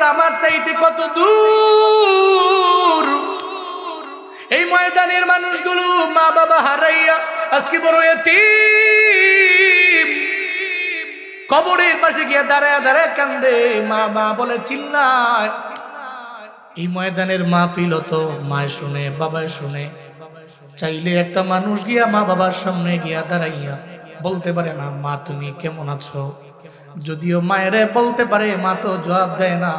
কবর আমার চাইতে কত দূর। এই ময়দানের মানুষগুলো মা বাবা হারাইয়া আজকে বড় এতিম, কবরের পাশে গিয়ে দাঁড়ায় দাঁড়ায় কান্দে, মা মা বলে চিল্লায়। এই ময়দানের মাহফিল হতো, মায় শুনে বাবায় শুনে। চাইলে একটা মানুষ গিয়া মা বাবার সামনে গিয়া দাঁড়াইয়া বলতে পারে না, মা তুমি কেমন আছো? যদিও মায়ের বলতে পারে, মা তো জবাব দেয় না।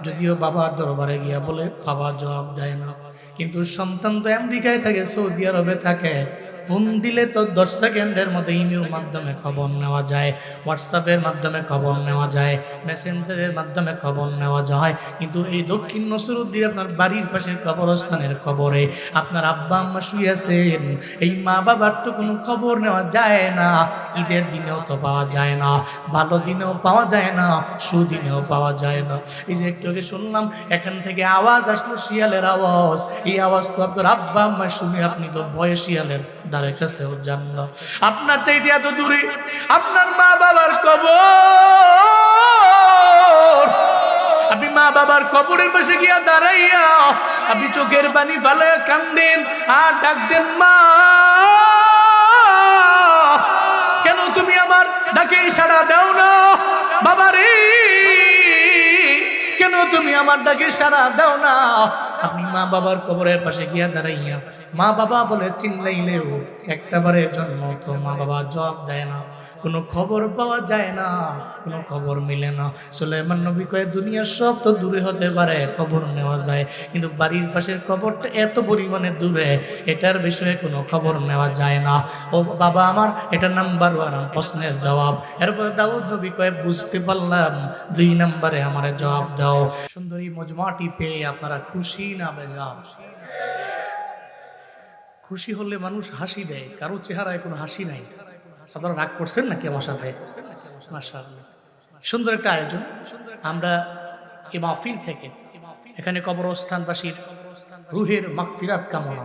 যদিও বাবার দরবারে গিয়া বলে, বাবা জবাব দেয় না। কিন্তু সন্তান তো আমেরিকায় থাকে, সৌদি আরবে থাকে, ফোন দিলে তো 10 সেকেন্ডের মধ্যে ইমেল মাধ্যমে খবর নেওয়া যায়, হোয়াটসঅ্যাপের মাধ্যমে খবর নেওয়া যায়, মেসেঞ্জারের মাধ্যমে খবর নেওয়া যায়। কিন্তু এই দক্ষিণ নসরুদ্দিন আপনার বাড়ির পাশের কবরস্থানের কবরে আপনার আব্বা আম্মা শুয়ে আছেন, এই মা বাবার তো কোনো খবর নেওয়া যায় না। ঈদের দিনেও তো পাওয়া যায় না, ভালো দিনেও পাওয়া যায় না, সুদিনেও পাওয়া যায় না। এই যে একটু আগে শুনলাম এখান থেকে আওয়াজ আসলো, শিয়ালের আওয়াজ। এই আওয়াজ তো আপনার আব্বা আম্মা শুনে আপনি তো ভয়ে শিয়ালের দ্বারের কাছেও যান না। আপনার চাইতে এত দূরে আপনার মা বাবার কবর। আপনি মা বাবার কবরের পাশে গিয়া দাঁড়াইয়া আপনি চোখের পানি ফেলে কান্দেন আর ডাক দেন, মা কেন তুমি আমার ডাকে সাড়া দাও না? বাবারে কেন তুমি আমার ডাকে সাড়া দাও না? আপনি মা বাবার কবরের পাশে গিয়া দাঁড়াইয়া মা বাবা বলে চিল্লাইলেও একটা বারের জন্য তো মা বাবা জবাব দেয় না, কোনো খবর পাওয়া যায় না, কোনো খবর মিলে না। সুলাইমান নবী কয়ে, দুনিয়ার সব তো দূরে হতে পারে, খবর নেওয়া যায়, কিন্তু বাড়ির পাশের খবরটা এত পরিমাণে দূরে, এটার বিষয়ে কোনো খবর নেওয়া যায় না। ও বাবা আমার, এটা নাম্বার 1 প্রশ্নের জবাব। এরপরে দাউদ নবী কয়ে, বুঝতে পারলাম, 2 নম্বরে আমার জবাব দাও। সুন্দরী মজমাটি পেয়ে আপনারা খুশি না বেজার? খুশি হলে মানুষ হাসি দেয়, কারো চেহারায় কোনো হাসি নাই। আপনারা রাগ করছেন নাকি আমার সাথে? মাশাআল্লাহ, সুন্দর একটা আয়োজন। আমরা এই মাহফিল থেকে এখানে কবরস্থানবাসীর রুহের মাগফিরাত কামনা,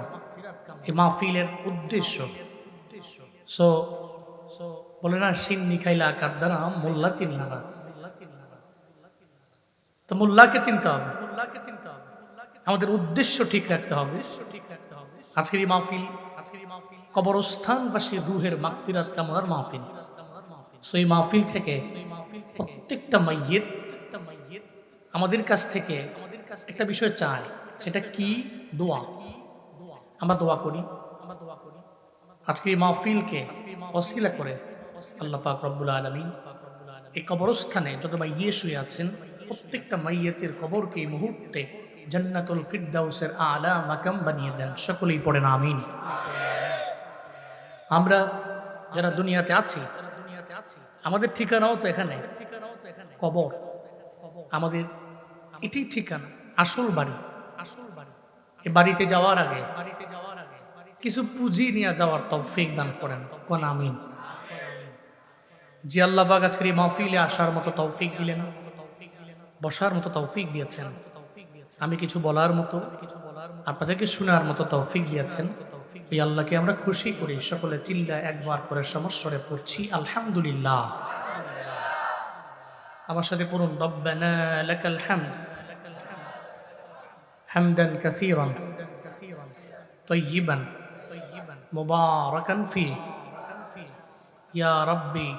এই মাহফিলের উদ্দেশ্য। সো বলে না, সিন্নি খাইলা কার দ্বারা মোল্লা চিনলা না, তো মোল্লাকে চিনতে হবে, আমাদের উদ্দেশ্য ঠিক রাখতে হবে। আজকের এই মাহফিল কবরস্থানবাসী রুহের মাগফিরাত কামনার মাহফিল। সো এই মাহফিল থেকে প্রত্যেকটা মাইয়িত আমাদের কাছ থেকে একটা বিষয় চায়, সেটা কি? দোয়া। আমরা দোয়া করি। আজকে এই মাহফিলকে ওসিলা করে আল্লাহ পাক রব্বুল আলামিন এই কবরস্থানে যত মাইয়িত শুয়ে আছেন, প্রত্যেকটা মাইয়িতের কবরকে এই মুহূর্তে জান্নাতুল ফিরদাউসের আলা মাকাম বানিয়ে দেন। সকলেই পড়েন আমিন। আমরা যারা দুনিয়াতে আছি, আমাদের ঠিকানাও তো এখানে, কবর আমাদের এটাই ঠিকানা, আসল বাড়ি। এই বাড়িতে যাওয়ার আগে কিছু পুঁজি নিয়ে যাওয়ার তৌফিক দান করেন, কোন আমিন। যে আল্লাহ পাক আজকের এই মাহফিলে আসার মতো তৌফিক দিলেন, বসার মতো তৌফিক দিয়েছেন, আমি কিছু বলার মতো, আপনাদেরকে শোনার মতো তৌফিক দিয়েছেন, এই আল্লাহকে আমরা খুশি করি। সকলে চিল্লা একবার করে সমস্বরে পড়ছি আলহামদুলিল্লাহ। আমার সাথে পড়ুন, রব্বানা লাকাল হামদ হামদান কাসীরান তাইয়িবান মুবারাকান ফি, ইয়া রাব্বি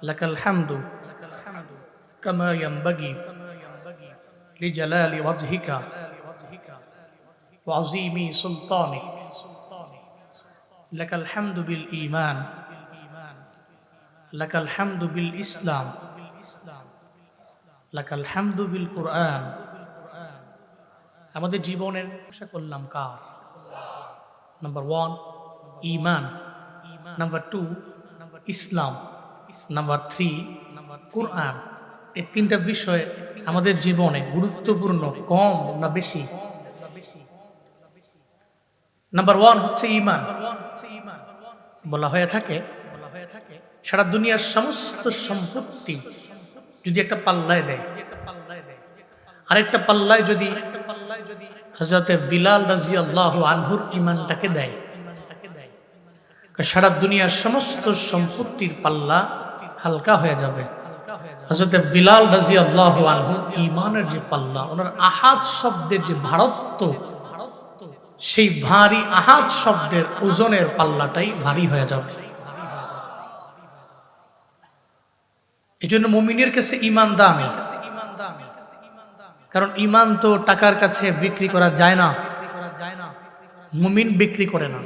লাকাল হামদু কামা ইয়ানবাগি লিজালালি ওয়াজহিকা ওয়া আযীমি সুলতানিক। লাকাল হামদু বিল ঈমান, লাকাল হামদু বিল ইসলাম, লাকাল হামদু বিল কুরআন। আমাদের জীবনের আশা করলাম কার? নাম্বার 1 ঈমান, নাম্বার 2 ইসলাম, নাম্বার 3 কুরআন। এই 3টা বিষয় আমাদের জীবনে গুরুত্বপূর্ণ, কম না বেশি? নাম্বার 1 হচ্ছে ঈমান। বলা হয়ে থাকে সারা দুনিয়ার সমস্ত সম্পত্তি যদি একটা পাল্লায় দেয়, আরেকটা পাল্লায় যদি হযরতে বিলাল রাদিয়াল্লাহু আনহুর ঈমানটাকে দেয়, সারা দুনিয়ার সমস্ত সম্পত্তির পাল্লা হালকা হয়ে যাবে। হযরত বিলাল রাদিয়াল্লাহু আনহু ঈমানের যে পাল্লা, ওনার আহাদ শব্দের যে ভারত্ব, সেই ভারী আহাদ শব্দের ওজনের পাল্লাটাই ভারী হয়ে যাবে। এই জন্য মুমিনের কাছে ঈমান দামি, কারণ ঈমান তো টাকার কাছে বিক্রি করা যায় না, মুমিন বিক্রি করে না।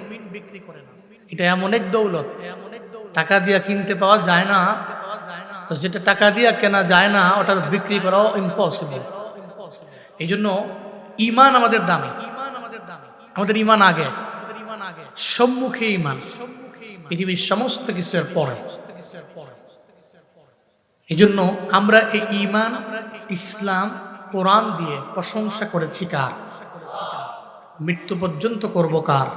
এটা এমন এক দৌলত, টাকা দিয়া কিনতে পাওয়া যায় না, তো যেটা টাকা দিয়া কেনা যায় না ওটা বিক্রি করাও ইম্পসিবল। এই জন্য ঈমান আমাদের দামি, আমাদের ঈমান আগে, সম্মুখে ঈমান, পৃথিবীর সমস্ত কিছুর পরে। এই জন্য আমরা এই ঈমান, ইসলাম, কোরআন দিয়ে প্রশংসা করেছি কার? মৃত্যু পর্যন্ত করব কার?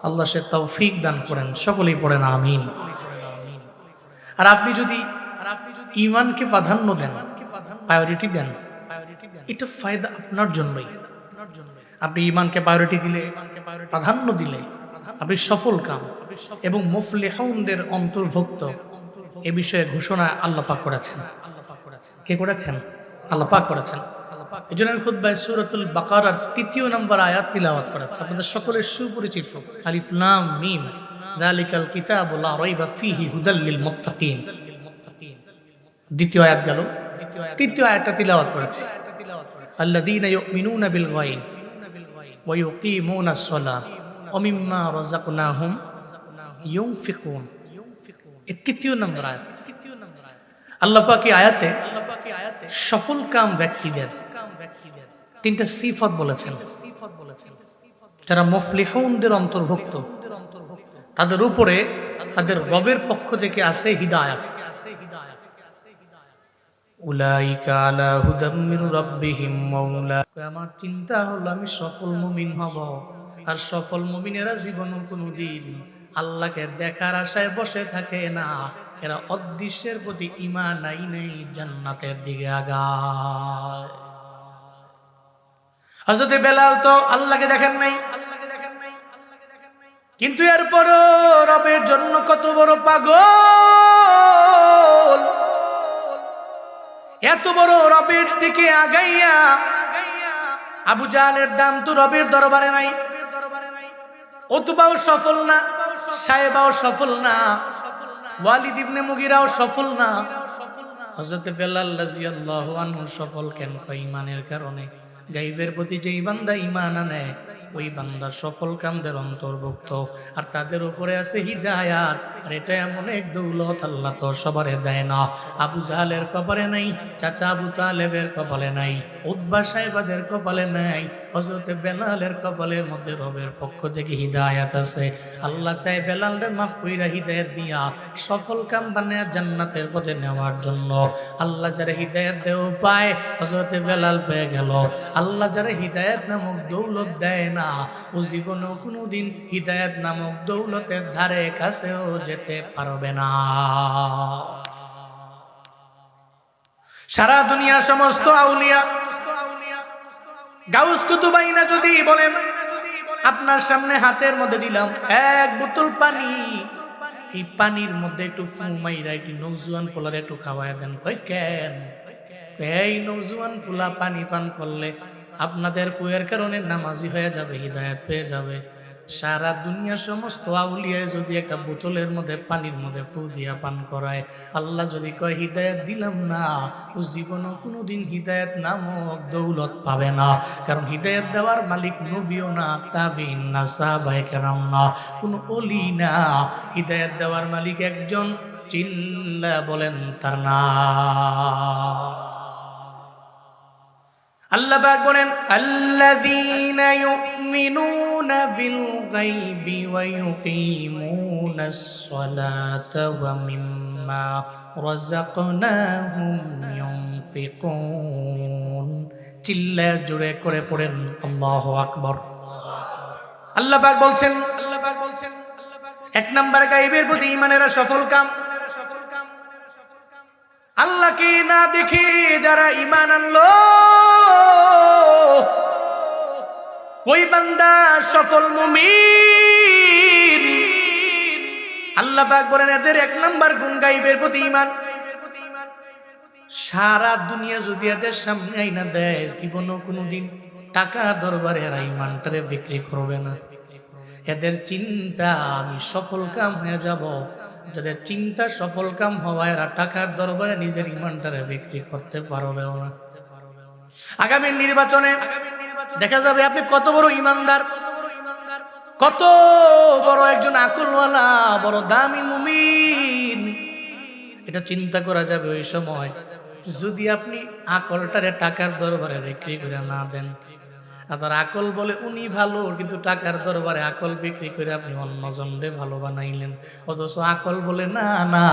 আল্লাহ সে তৌফিক দান করেন, সকলেই পড়েন আমিন। আর আপনি যদি ঈমানকে প্রাধান্য দেন, প্রায়োরিটি দেন, এটা ফায়দা আপনার জন্যই। আপনি ঈমানকে প্রায়োরিটি দিলে, প্রাধান্য দিলে আপনি সফল কাম এবং মুফলিহুনদের অন্তর্ভুক্ত, এ বিষয়ে ঘোষণা আল্লাহ পাক করেছেন। কে করেছেন? আল্লাহ পাক করেছেন। এই জন্য খুতবায় সূরাতুল বাকারার ৩য় নম্বর আয়াত তিলাওয়াত করেছে, আপনাদের সকলের সুপরিচিত আলিফ লাম মিম যালিকাল কিতাবু লা রাইবা ফীহি হুদাল লিল মুত্তাকিন। দ্বিতীয় আয়াত গেল, তৃতীয় আয়াতটা তিলাওয়াত করেছে, আল্লাযীনা ইউমিনুনা বিল গায়ব ওয়া ইউকিমুনাস সালাহ ওয়া মিম্মা রাযাকনাহুম ইউনফিকুন। এই তৃতীয় নম্বর আয়াত। আল্লাহ পাক এই আয়াতে সফল কাম ব্যক্তিদের তিনটা সিফত বলেছেন, যারা মুফলিহুনদের অন্তর্ভুক্ত, তাদের উপরে তাদের রবের পক্ষ থেকে আছে হিদায়াত। উলাইকা আলা হুদাম মির রাব্বিহিম মাওলা। আমার চিন্তা হলো আমি সফল মুমিন হব, আর সফল মুমিনেরা জীবনে কোনোদিন আল্লাহকে দেখার আশায় বসে থাকে না, এরা অদৃশ্যের প্রতি ঈমান নেই, জান্নাতের দিকে আগায়। হযরত বেলাল তো আল্লাহকে দেখেন নাই, কিন্তু এরপরও রবের জন্য কত বড় পাগল, এত বড় রবের দিকে আগাইয়া আবু জাহলের দাম তো রবের দরবারে নাই, উতবাও সফল না, সায়েবাও সফল না, ওয়ালিদ ইবনে মুগিরাও সফল না, হযরত বেলাল রাদিয়াল্লাহু আনহু সফল কেন? ঈমানের কারণে। গায়বের প্রতি যেই বান্দা ঈমান আনে ওই বান্দা সফল কামদের অন্তর্ভুক্ত, আর তাদের উপরে আছে হিদায়াত। আর এটা এমন এক দৌলত, আল্লাহ তো সবারে দেয় না। আবু জাহলের কপালে নাই, চাচা আবু তালেবের কপালে নাই, উতবা সাহেবাদের কপালে নাই, হযরত বেলালের কপালের মধ্যে রবের পক্ষ থেকে হিদায়াত আছে। আল্লাহ চাই বেলালের মাফ কইরা হিদায়াত দিয়া সফল কাম বানায়া জান্নাতের পথে নেওয়ার জন্য। আল্লাহ যারা হিদায়াত দেও পায়, হযরত বেলাল পেয়ে গেল। আল্লাহ যারা হিদায়াত নামক দৌলত দেয় না, ও জীবনেও কোনোদিন হিদায়াত নামক দৌলতের ধারে কাছেও যেতে পারবে না। সারা দুনিয়ার সমস্ত আউলিয়া, গাউস কুতুবাইনা যদি বলেন আপনার সামনে হাতের মধ্যে দিলাম এক বোতল পানি, এই পানির মধ্যে একটু ফু মাইরা একটু নওজোয়ান পোলার একটু খাওয়ায় দেন, কয় কেন? এই নওজোয়ান পোলা পানি পান করলে আপনাদের ফুয়ের কারণে নামাজি হয়ে যাবে, হিদায়াত পেয়ে যাবে। সারা দুনিয়ার সমস্ত আউলিয়া যদি একটা বোতলের মধ্যে পানির মধ্যে ফু দিয়া পান করায়, আল্লাহ যদি কয় হিদায়াত দিলাম না, ও জীবনও কোনোদিন হিদায়াত নামক দৌলত পাবে না। কারণ হিদায়াত দেওয়ার মালিক নবীও না, তাবিঈন না, সাহাবায়ে কেরাম না, কোনো ওলি না। হিদায়াত দেওয়ার মালিক একজন, চিল্লা বলেন তার নাম। আল্লাহ পাক বলেন আল্লাযীনা ইউমিনুনা বিল গায়বি ওয়া ইউকিমুনাস সালাতা ওয়া মিম্মা রাযাকনাহুম ইউনফিকুন। চিল্লা জোরে করে পড়েন আল্লাহু আকবার। আল্লাহ পাক বলছেন এক নাম্বার গায়বের প্রতি ঈমানেরা সফল কাম। আল্লাহকে না দেখে যারা ঈমান আনলো ওই বান্দা সফল মুমিন। আল্লাহ পাক বলেন এদের এক নাম্বার গুণ গায়বের প্রতি ঈমান। সারা দুনিয়া যদি এদের সামনে আইনা দেয়, জীবনও কোনোদিন টাকার দরবারে এরা ইমানটারে বিক্রি করবে না। এদের চিন্তা আমি সফল কাম হয়ে যাব। যাদের চিন্তা সফল কাম হওয়া, এরা টাকার দরবারে নিজের ইমানটারে বিক্রি করতে পারবে না। আগামী নির্বাচনে দেখা যাবে আপনি কত বড় ইমানদার, কত বড় একজন আকলওয়ালা, বড় দামি মুমিন, এটা চিন্তা করা যাবে ওই সময় যদি আপনি আকলটারে টাকার দরবারে বিক্রি করে না দেন। আপনার আকল বলে উনি ভালো, কিন্তু টাকার দরবারে আকল বিক্রি করে আপনি অন্যজনরে ভালো বানাইলেন। অথচ আকল বলে না না,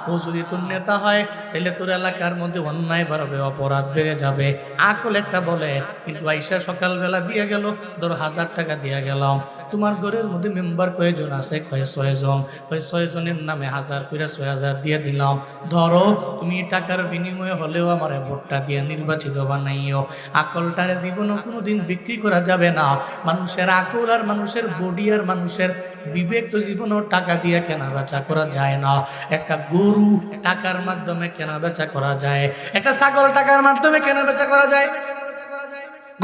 ও যদি তোর নেতা হয় তাহলে তোর এলাকার মধ্যে অন্যায় বাড়বে, অপরাধ বেড়ে যাবে। আকল একটা বলে, কিন্তু আইসা সকালবেলা দিয়ে গেল, ধরো 1000 টাকা দিয়ে গেলাম, তোমার ঘরের মধ্যে মেম্বার কয়জন আছে? কয় 6 জন। ওই 6 জনের নামে 1000 করে 6000 দিয়ে দিলাম। ধরো তুমি টাকার বিনিময়ে হলেও আমার ভোটটা দিয়ে নির্বাচিত বানাইও। আকলটারে জীবনও কোনোদিন বিক্রি করা যাবে না। মানুষের আকল আর মানুষের বডি আর মানুষের বিবেক তো জীবনও টাকা দিয়ে কেনা বেচা করা যায় না। একটা গরু টাকার মাধ্যমে কেনা বেচা করা যায়, একটা ছাগল টাকার মাধ্যমে কেনা বেচা করা যায়।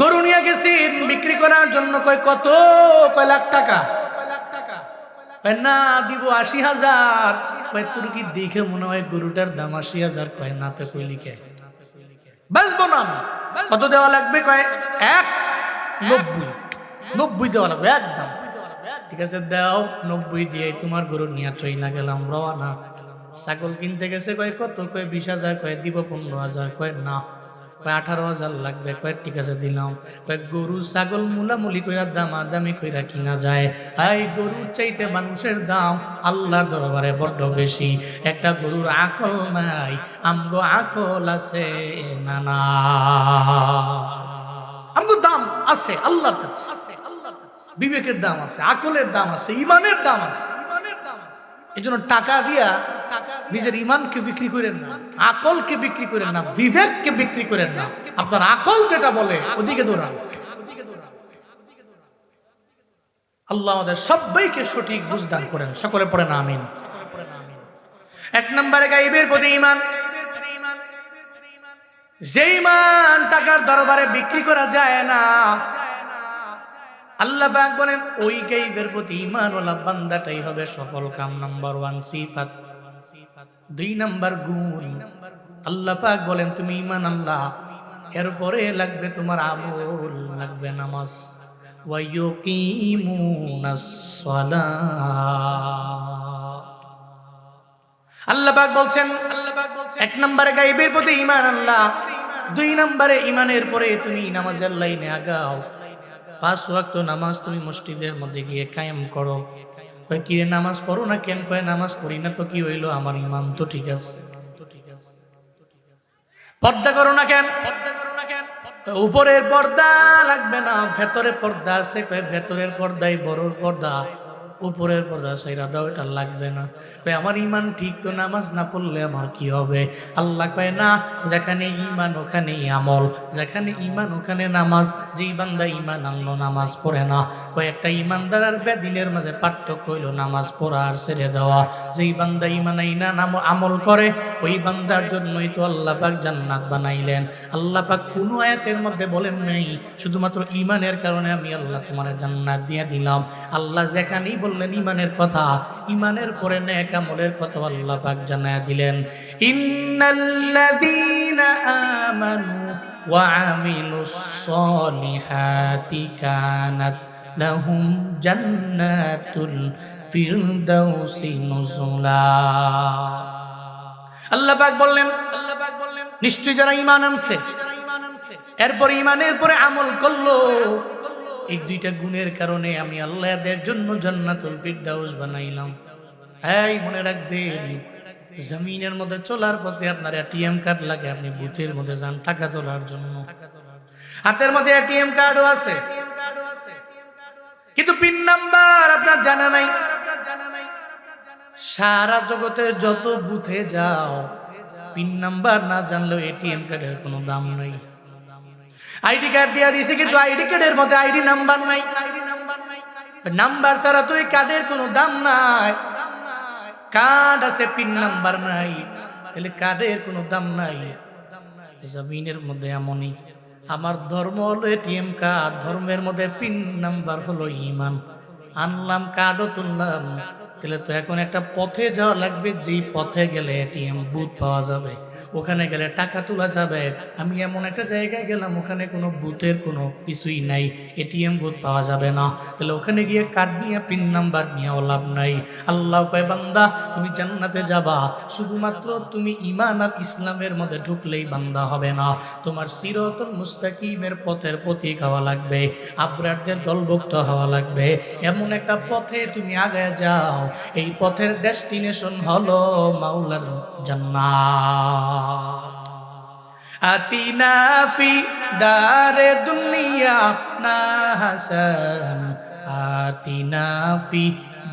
গরু নিয়ে গেছি বিক্রি করার জন্য, কয় লাখ টাকা, না দিব 80,000। তোর কি দেখে মনে হয় গরুটার দাম 80,000? কয় না তো, কই লিখে বাঁচবো না আমি। কত দেওয়া লাগবে? কয় 90 দেওয়া লাগবে একদম। ঠিক আছে দাও, 90 দিয়ে তোমার গরু নিয়ে চইলা গেলাম, রওনা। ছাগল কিনতে গেছে, কয় কত? কয় 20,000। কয় দিব 15,000। কয় না, কয় 18,000 লাগবে। কয় ঠিক আছে দিলাম। কয় গরু ছাগল মুলামুলি কইরা দামাদামি কইরা কিনা যায়। এই গরুর চাইতে মানুষের দাম আল্লাহর দরবারে বড্ড বেশি। একটা গরুর আকল নাই, আমগো আকল আছে না না, আমগো দাম আছে আল্লাহর কাছে। বিবেকের দাম আছে, আকলের দাম আছে, ইমানের দাম আছে। এই জন্য টাকা দিয়া নিজের ইমানকে বিক্রি করেন না, আকলকে বিক্রি করেন না, বিবেককে বিক্রি করেন না। আপনার আকল যেটা বলে ওদিকে দৌড়ান। আল্লাহ আমাদের সবাইকে সঠিক বুঝদান করেন, সকলে পড়েন আমিন। 1 নম্বরে গায়বের প্রতি ঈমান। যে ঈমান টাকার দরবারে বিক্রি করা যায় না, আল্লাহ পাক বলেন ওই গায়বের প্রতি ঈমানওয়ালা বান্দাটাই হবে সফল কাম। নাম্বার 1 সিফাত। 2 নাম্বার গুণ, আল্লাহ পাক বলেন তুমি ঈমান আল্লাহ, এরপরে লাগবে তোমার আমল, লাগবে নামাজ। ওয়া ইউকিমুনাস সালাত। আল্লাহ পাক বলছেন 1 নম্বরে গায়বের প্রতি ঈমান আল্লাহ, 2 নম্বরে ঈমানের পরে তুমি নামাজের লাইনে আগাও। 5 ওয়াক্ত নামাজ তুমি মসজিদের মধ্যে গিয়ে কায়েম করো। কয় কি রে নামাজ পড়ো না কেন? কয় নামাজ পড়ি না তো কি হইলো, আমার ঈমান তো ঠিক আছে। পর্দা করো না কেন? উপরের পর্দা লাগবে না, ভেতরে পর্দা আছে। কয় ভেতরের পর্দাই বড় পর্দা, উপরের পর্দা সাইরা দাও, এটা লাগবে না। কয় আমার ঈমান ঠিক তো, নামাজ না পড়লে আমার কি হবে? আল্লাহ কয় না, যেখানে ঈমান ওখানেই আমল, যেখানে ঈমান ওখানে নামাজ। যেই বান্দা ঈমান আনলো নামাজ পড়ে না, কয় একটা ঈমানদার আর বেদিনের মাঝে পার্থক্য হইল নামাজ পড়া আর ছেড়ে দেওয়া। যেই বান্দা ঈমান আইনা আমল করে, ওই বান্দার জন্যই তো আল্লাহ পাক জান্নাত বানাইলেন। আল্লাহ পাক কোনো আয়াতের মধ্যে বলেন নাই শুধুমাত্র ঈমানের কারণে আমি আল্লাহ তোমার জান্নাত দিয়ে দিলাম। আল্লাহ যেখানেই বললেন ঈমানের কথা, ঈমানের পরে নেক আমলের কথা আল্লাহ পাক জানায়া দিলেন। ইন্নাল্লাযীনা আমানু ওয়া আমিলুস সলিহাতি কানাত লাহুম জান্নাতুল ফিরদাউসি নুজুলা। আল্লাহ পাক বললেন নিশ্চয় যারা ঈমান আনছে, এরপর ঈমানের পরে আমল করলো, এই 2টা গুণের কারণে আমি আল্লাহ এদের জন্য জান্নাতুল ফিরদাউস বানাইলাম। এই মনে রাখবেন, জমিনের মধ্যে চলার পথে আপনার এটিএম কার্ড লাগে, আপনি বুথের মধ্যে যান টাকা তোলার জন্য, হাতের মধ্যে এটিএম কার্ডও আছে, কিন্তু পিন নাম্বার আপনার জানা নাই। সারা জগতে যত বুথে যাও, পিন নাম্বার না জানলেও এটিএম কার্ডের কোনো দাম নাই। আইডি কার্ড দিয়া দিছে, কিন্তু আইডি কার্ডের মধ্যে আইডি নাম্বার নাই। নাম্বার ছাড়া তো এই কার্ডের কোনো দাম নাই। কার্ড আছে, পিন নাম্বার নাই, তাহলে কার্ডের কোনো দাম নাই। জমিনের মধ্যে এমনই। আমার ধর্ম হলো এটিএম কার্ড, ধর্মের মধ্যে পিন নাম্বার হলো ইমান। আনলাম, কার্ডও তুললাম, তাহলে তো এখন একটা পথে যাওয়া লাগবে, যেই পথে গেলে এটিএম বুথ পাওয়া যাবে, ওখানে গেলে টাকা তোলা যাবে। আমি এমন একটা জায়গায় গেলাম, ওখানে কোনো বুথের কোনো কিছুই নাই, এটিএম বুথ পাওয়া যাবে না, তাহলে ওখানে গিয়ে কার্ড নিয়ে পিন নাম্বার নিয়েও লাভ নাই। আল্লাহ কয়, বান্দা তুমি জান্নাতে যাবা, শুধুমাত্র তুমি ঈমান আর ইসলামের মধ্যে ঢুকলেই বান্দা হবে না, তোমার সিরাতুল মুস্তাকিমের পথের প্রতীক হওয়া লাগবে, আবরারদের দলভুক্ত হওয়া লাগবে। এমন একটা পথে তুমি আগায় যাও, এই পথের ডেস্টিনেশন হলো মাওলার জান্নাত। আতিনা ফি দারে দুনিয়া না হাসান, আতিনা ফি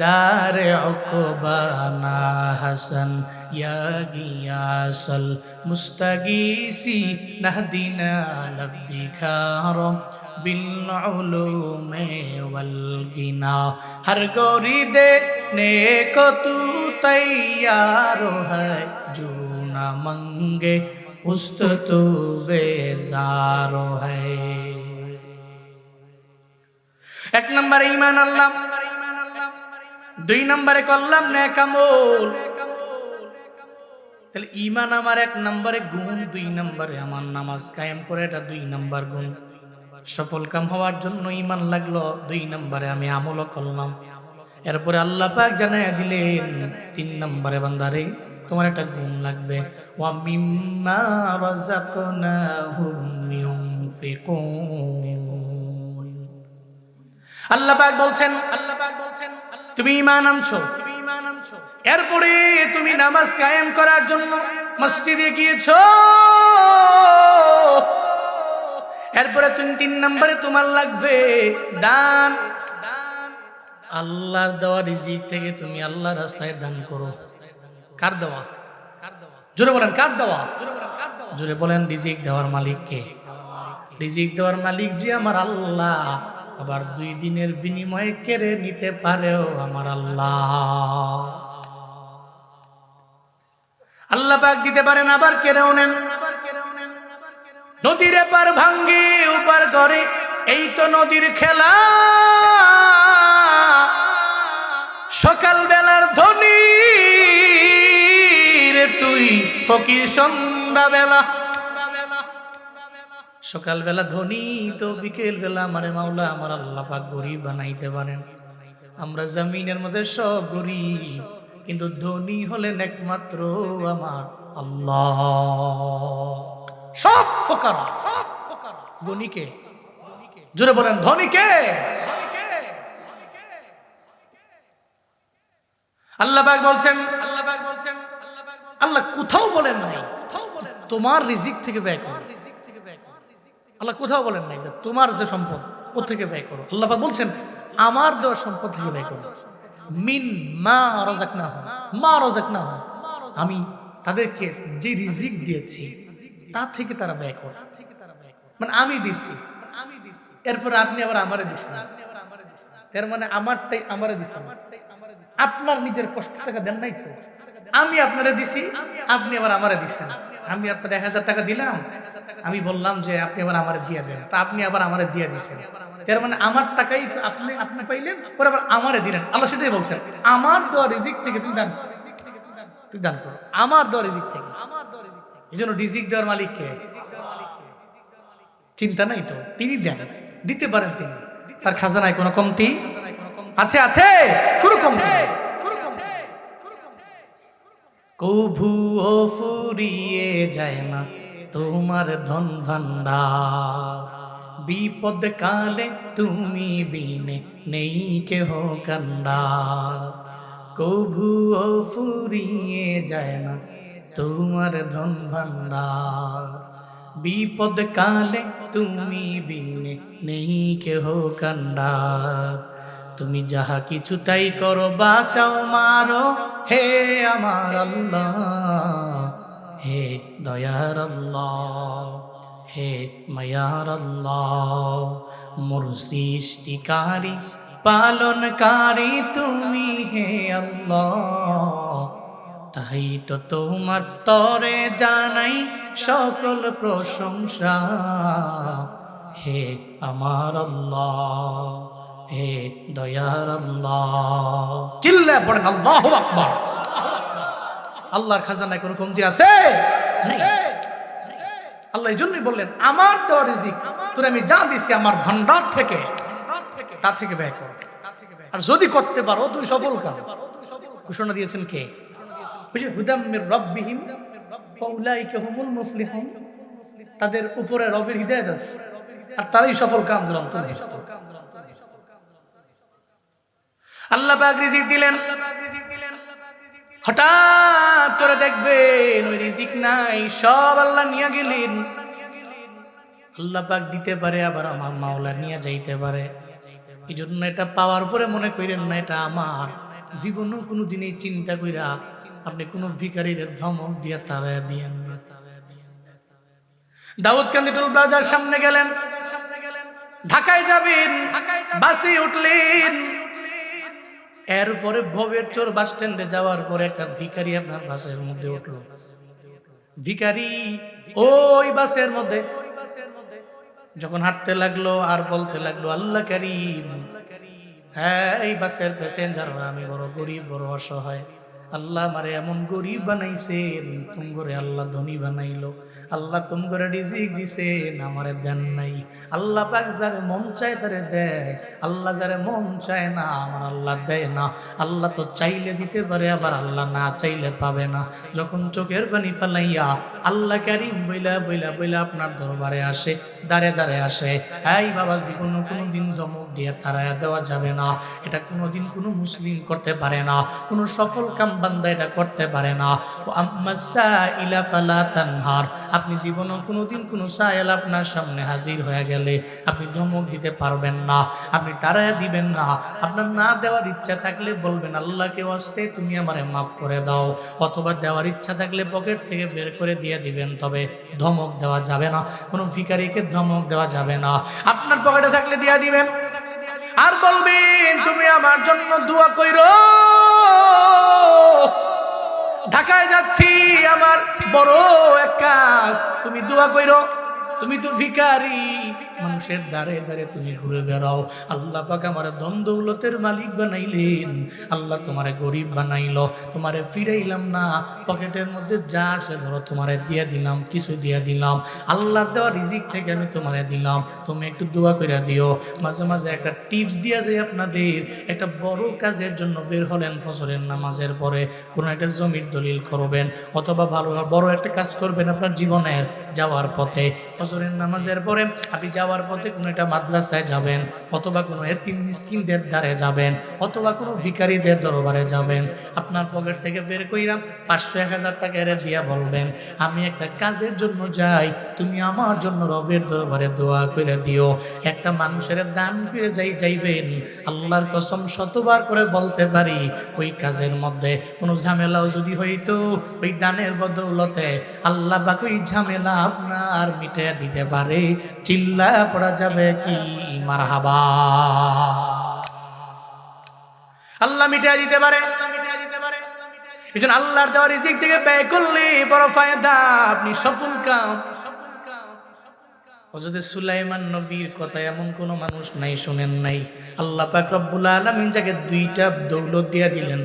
দারে উকবা না হাসান, ইয়া গিয়াসাল মুস্তাগীসি নাহদিনা লাবদিকারম বিল উলুমে ওয়াল গিনা। হর গৌরি দে নেকো তু তৈয়ার হ্যায়, জো না মঙ্গে উস্ত তু বেজার হ্যায়। এক নম্বরে ঈমান আনলাম, দুই নম্বরে করলাম নেক আমল। তাহলে ঈমান আমার এক নম্বরে গুণ, দুই নম্বরে আমার নামাজ কায়েম করে, এটা দুই নম্বর গুণ। সফল কাম হওয়ার জন্য ঈমান লাগলো, দুই নম্বরে আমি আমলও করলাম। এরপরে আল্লাহ পাক জানায়া দিলেন তিন নম্বরে, বান্দারে তোমার একটা গুণ লাগবে, ওয়া মিম্মা রাযাকনাহুম ইউনফিকুন। আল্লাহ পাক বলছেন তুমি ঈমান আনছো, এরপরে তুমি নামাজ কায়েম করার জন্য মসজিদে গিয়েছো, এরপরে তুমি তিন নম্বরে তোমার লাগবে দান। আল্লাহর দেওয়া রিজিক থেকে তুমি আল্লাহর রাস্তায় দান করো। কার দেওয়া? জোরে বলেন, কার দেওয়া? জোরে বলেন, রিজিক দেওয়ার মালিক কে? রিজিক দেওয়ার মালিক যে আমার আল্লাহ। আবার 2 দিনের বিনিময়ে কেড়ে নিতে পারেও আমার আল্লাহ। আল্লাহ পাক দিতে পারেন, আবার কেড়েও নেন। নদীর এপার ভাঙ্গি উপার করে, এই তো নদীর খেলা। সকাল বেলার ধনী রে তুই ফকির সন্ধ্যা বেলা। সকাল বেলা ধনী তো বিকেল বেলা আমারে মাওলা আমার আল্লাহ পাক গরিব বানাইতে পারেন। আমরা জমিনের মধ্যে সব গরিব, কিন্তু ধনী হলেন একমাত্র আমার আল্লাহ। সব ফকির, সব ধনীকে। জোরে বলেন, ধনীকে। আল্লাহ পাক বলছেন, আল্লাহ কোথাও বলেন নাই তোমার রিজিক থেকে ব্যয় করো। আল্লাহ কোথাও বলেন নাই যে তোমার যে সম্পদ ও থেকে ব্যয় করো। আল্লাহ পাক বলছেন আমার দেওয়া সম্পদ থেকে ব্যয় করো। মিন মা রাযাকনাহুম, মা রাযাকনাহুম, আমি তাদেরকে যে রিজিক দিয়েছি তা থেকে তারা ব্যয় করে। মানে আমি দিছি, এরপর আপনি আবার আমারে দিছেন। এর মানে আমারটাই আমারে দিছেন, আপনার নিজের কষ্ট টাকা দেন নাই তো। আমি আপনারে দিছি, আপনি আবার আমারে দিছেন। আমি আপনার 1000 টাকা দিলাম, আমি বললাম যে আপনি আবার আমারে দিয়ে দেন, তা আপনি আবার আমারে দিয়ে দিছেন। এর মানে আমার টাকাই তো আপনি পাইলেন, পরে আবার আমারে দিলেন। আল্লাহ সেটাই বলছেন, আমার দেওয়া রিজিক থেকে তুই দান, তুই দান করো আমার দেওয়া রিজিক থেকে। এই জন্য রিজিক দেওয়ার মালিক কে? চিন্তা নাই তো, তিনি দেন, দিতে পারেন তিনি। তার খাজানায় কোনো কমতি আছে? আছে কোনো কমতি। কভুও ফুরিয়ে যায় না তোমার ধন ভান্ডার, বিপদ কালে তুমি বিনে নেই কেহ কান্ডার। কভুও ফুরিয়ে যায় না তোমার ধন ভান্ডার, বিপদ কালে তুমি বিনে নেই কেহ কান্ডার। তুমি যাহা কিছু তাই করো, বাঁচাও মারো হে আমার আল্লাহ, হে দয়ার আল্লাহ, হে মায়ার আল্লাহ। মোর সৃষ্টিকারী পালনকারী তুমি হে আল্লাহ, তাই তো তোমার তরে জানাই সকল প্রশংসা, হে আমার আল্লাহ, হে দয়ার আল্লাহ। চিল্লায় পড়েন আল্লাহু আকবার। আল্লাহর খাজানায় কোনো কমতি আছে? নেই। আল্লাহ এই জন্যই বললেন, আমার দেওয়া রিজিক তোরে আমি যা দিছি আমার ভান্ডার থেকে, তা থেকে ব্যয় কর। আর যদি করতে পারো তুমি সফল কাম। ঘোষণা দিয়েছেন কে? হুদাম মির রাব্বিহিম ফাউলাইকা হুমুল মুফলিহুন। তাদের উপরে রবের হিদায়াত আছে, আর তারাই সফল কাম দুরন্ত। আল্লাহ পাক রিজিক দিলেন, হঠাৎ করে দেখবেন ওই রিজিক নাই, সব আল্লাহ নিয়ে গেলেন। আল্লাহ পাক দিতে পারে, আবার আমার মাওলা নিয়ে যাইতে পারে। এই জন্য এটা পাওয়ার পরে মনে করেন না এটা আমার। জীবনও কোনো দিনই চিন্তা কইরা আপনি কোনো ভিখারির ধমক দিয়া তাড়ায় দিয়েন না। দাউদকান্দি টোল প্লাজার সামনে গেলেন, ঢাকায় যাবেন, বাসে উঠলেন। এরপরে ভবের চোর বাস স্ট্যান্ডে যাওয়ার পরে একটা ভিখারি আপনার বাসের মধ্যে উঠলো। ভিখারি ওই বাসের মধ্যে যখন হাঁটতে লাগলো আর বলতে লাগলো, আল্লাহ কারীম, হ্যাঁ এই বাসের প্যাসেঞ্জার আমি বড় গরিব, বড় অসহায়। আল্লাহ আমারে এমন গরিব বানাইছেন, তুম করে আল্লাহ ধনী বানাইলো। আল্লাহ তুম করে রিজিক দিছেন, আমারে দেন নাই। আল্লাহ পাক যারে মন চায় তারে দেয়, আল্লাহ যারে মন চায় না আমার আল্লাহ দেয় না। আল্লাহ তো চাইলে দিতে পারে, আবার আল্লাহ না চাইলে পাবে না। যখন চোখের পানি ফেলাইয়া আল্লাহ কারীম বইলা বইলা বইলা আপনার দরবারে আসে, দাঁড়ে দাঁড়ে আসে, এই বাবা জীবন কোনোদিন ধমক দিয়ে তাড়ায়া দেওয়া যাবে না। এটা কোনোদিন কোনো মুসলিম করতে পারে না, কোনো সফল কাম বান্দা এটা করতে পারে না। ও আম্মা সাইলা ফালা তানহার। আপনি জীবনও কোনোদিন কোনো সায়েল আপনার সামনে হাজির হয়ে গেলে আপনি ধমক দিতে পারবেন না, আপনি তাড়ায়া দিবেন না। আপনার না দেওয়ার ইচ্ছা থাকলে বলবেন, আল্লাহকে ওয়াস্তে তুমি আমারে মাফ করে দাও। অথবা দেওয়ার ইচ্ছা থাকলে পকেট থেকে বের করে দিয়ে দিবেন, তবে ধমক দেওয়া যাবে না। কোনো ভিখারিকে ধমক দেওয়া যাবে না। আপনার পকেটে থাকলে দিয়া দিবেন, আর বলবেন তুমি আমার জন্য দোয়া কইরো। ঢাকায় যাচ্ছি, আমার বড় এক কাজ, তুমি দোয়া কইরো। তুমি তো ভিখারি, মানুষের দ্বারে দ্বারে তুমি ঘুরে বেড়াও। আল্লাহ পাক আমার ধন দৌলতের মালিক বানাইলেন, আল্লাহ তোমারে গরিব বানাইলো, তোমারে ফিরাইলাম না। পকেটের মধ্যে যা আছে ধরো তোমারে দিয়ে দিলাম, কিছু দিয়ে দিলাম, আল্লাহর দেওয়া রিজিক থেকে আমি তোমারে দিলাম, তুমি একটু দোয়া করে দিও। মাঝে মাঝে একটা টিপস দিয়া যায় আপনাদের। একটা বড় কাজের জন্য বের হলেন, ফজরের নামাজের পরে কোনো একটা জমির দলিল করবেন, অথবা ভালো বড় একটা কাজ করবেন আপনার জীবনের যাওয়ার পথে। ফজরের নামাজের পরে আপনি যাওয়ার পথে কোনো একটা মাদ্রাসায় যাবেন, অথবা কোনো এতিম মিসকিনদের দ্বারে যাবেন, অথবা কোনো ভিখারিদের দরবারে যাবেন। আপনার পকেট থেকে বের কইরা 500-1000 টাকা এর দিয়া বলবেন, আমি একটা কাজের জন্য যাই, তুমি আমার জন্য রবের দরবারে দোয়া করে দিও। একটা মানুষের দান করে যাইবেন, আল্লাহর কসম শতবার করে বলতে পারি, ওই কাজের মধ্যে কোনো ঝামেলাও যদি হইতো, ওই দানের বদৌলতে আল্লাহ পাক ওই ঝামেলা আপনার মিটে দিতে পারে। চিল্লা পড়া যাবে কি মারহাবা। আল্লাহ মিটে দিতে পারে। এই জন্য আল্লাহর দেওয়া রিজিক থেকে ব্যয় করলে বড় ফায়দা, আপনি সফল কাম। হযরত সুলাইমান নবীর কথা এমন কোন মানুষ নাই শুনেন নাই। আল্লাহ পাক রব্বুল আলামিন যাকে 2টা দৌলত দিয়া দিলেন,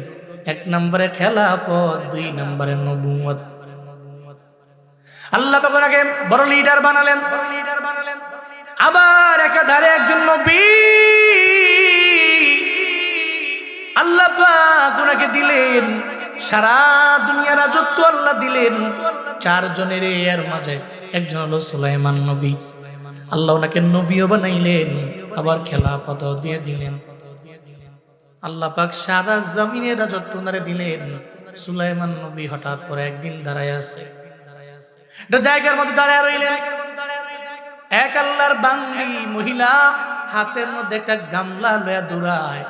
1 নম্বরে খেলাফত, 2 নম্বরে নবুয়ত। আল্লাহ পাক ওনাকে বড় লিডার বানালেন, আবার একাধারে একজন নবী আল্লাহ পাক ওনাকে দিলেন, সারা দুনিয়ার রাজত্ব আল্লাহ দিলেন 4 জনের। এর মাঝে একজন হলো সুলাইমান নবী। আল্লাহ ওনাকে নবীও বানাইলেন, আবার খেলাফতও দিয়ে দিলেন। আল্লাহ পাক সারা জমিনের রাজত্ব ওনারে দিলেন। সুলাইমান নবী হঠাৎ করে একদিন দাঁড়ায় আছে, একটা জায়গার মধ্যে দাঁড়ায় রইলেন। এক আল্লাহর বান্দি মহিলা হাতের মধ্যে একটা গামলা লয়া দৌড়ায়,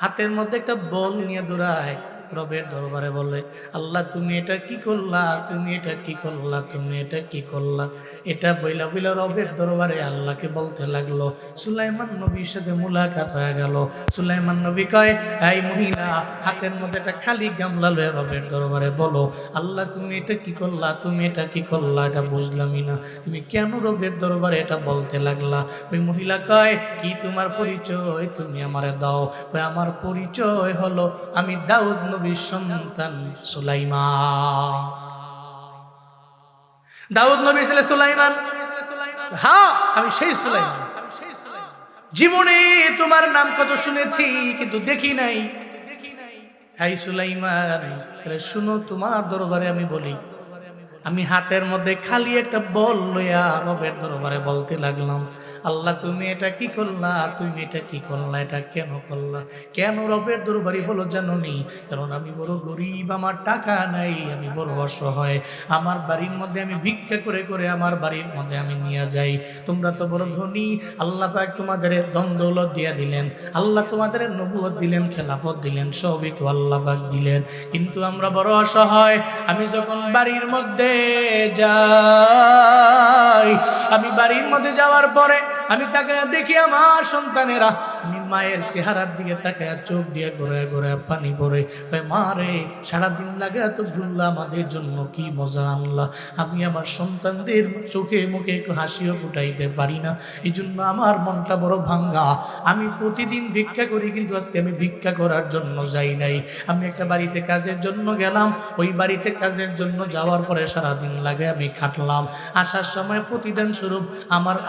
হাতের মধ্যে একটা বল নিয়ে দৌড়ায়। রবের দরবারে বলে, আল্লাহ তুমি এটা কি করলা, তুমি এটা কি করলা, তুমি এটা কি করলা। এটা বইলা বইলা রবের দরবারে আল্লাহকে বলতে লাগলো। সুলাইমান নবীর সাথে মুলাকাত হয়ে গেল। সুলাইমান নবী কয়, এই মহিলা হাতের মধ্যে একটা খালি গামলা লয়ে রবের দরবারে বলো, আল্লাহ তুমি এটা কি করলা, তুমি এটা কি করলা, এটা বুঝলামই না, তুমি কেন রবের দরবারে এটা বলতে লাগলা। ওই মহিলা কয়, কি তোমার পরিচয়, তুমি আমারে দাও। ওই আমার পরিচয় হলো আমি দাউদ নবীর সন্তান সুলাইমান। দাউদ নবীর ছেলে সুলাইমান। হ্যাঁ, আমি সেই সুলাইমান। জীবনে তোমার নাম কত শুনেছি কিন্তু দেখি নাই। হাই সুলাইমান, শুনো তোমার দরবারে আমি বলি। আমি হাতের মধ্যে খালি একটা বল লইয়া রবের দরবারে বলতে লাগলাম, আল্লাহ তুমি এটা কি করলা, তুমি এটা কি করলা, এটা কেন করলা। কেন রবের দরবারে বলো জানো নি? কারণ আমি বড় গরিব, আমার টাকা নাই, আমি বড় অসহায়। আমার বাড়ির মধ্যে আমি ভিক্ষা করে করে আমার বাড়ির মধ্যে আমি নিয়ে যাই। তোমরা তো বড় ধনী, আল্লাহ পাক তোমাদের ধন দৌলত দিয়া দিলেন, আল্লাহ তোমাদের নবুয়ত দিলেন, খেলাফত দিলেন, সবই তো আল্লাহ পাক দিলেন। কিন্তু আমরা বড় অসহায়। আমি যখন বাড়ির মধ্যে যাই, আমি বাড়ির মধ্যে যাওয়ার পরে আমি তাকায় দেখি আমার সন্তানেরা, আমি মায়ের চেহারার দিকে তাকায় চোখ দিয়ে ঘুরে ঘুরে পানি পড়ে। মা রে, সারাদিন লাগে এত ঘুরলা, আমাদের জন্য কি মজা আনলা। আমি আমার সন্তানদের চোখে মুখে একটু হাসিও ফুটাইতে পারি না, এই জন্য আমার মনটা বড় ভাঙ্গা। আমি প্রতিদিন ভিক্ষা করি, কিন্তু আজকে আমি ভিক্ষা করার জন্য যাই নাই। আমি একটা বাড়িতে কাজের জন্য গেলাম, ওই বাড়িতে কাজের জন্য যাওয়ার পরে সারাদিন লাগে আমি খাটলাম। আসার সময় প্রতিদিন স্বরূপ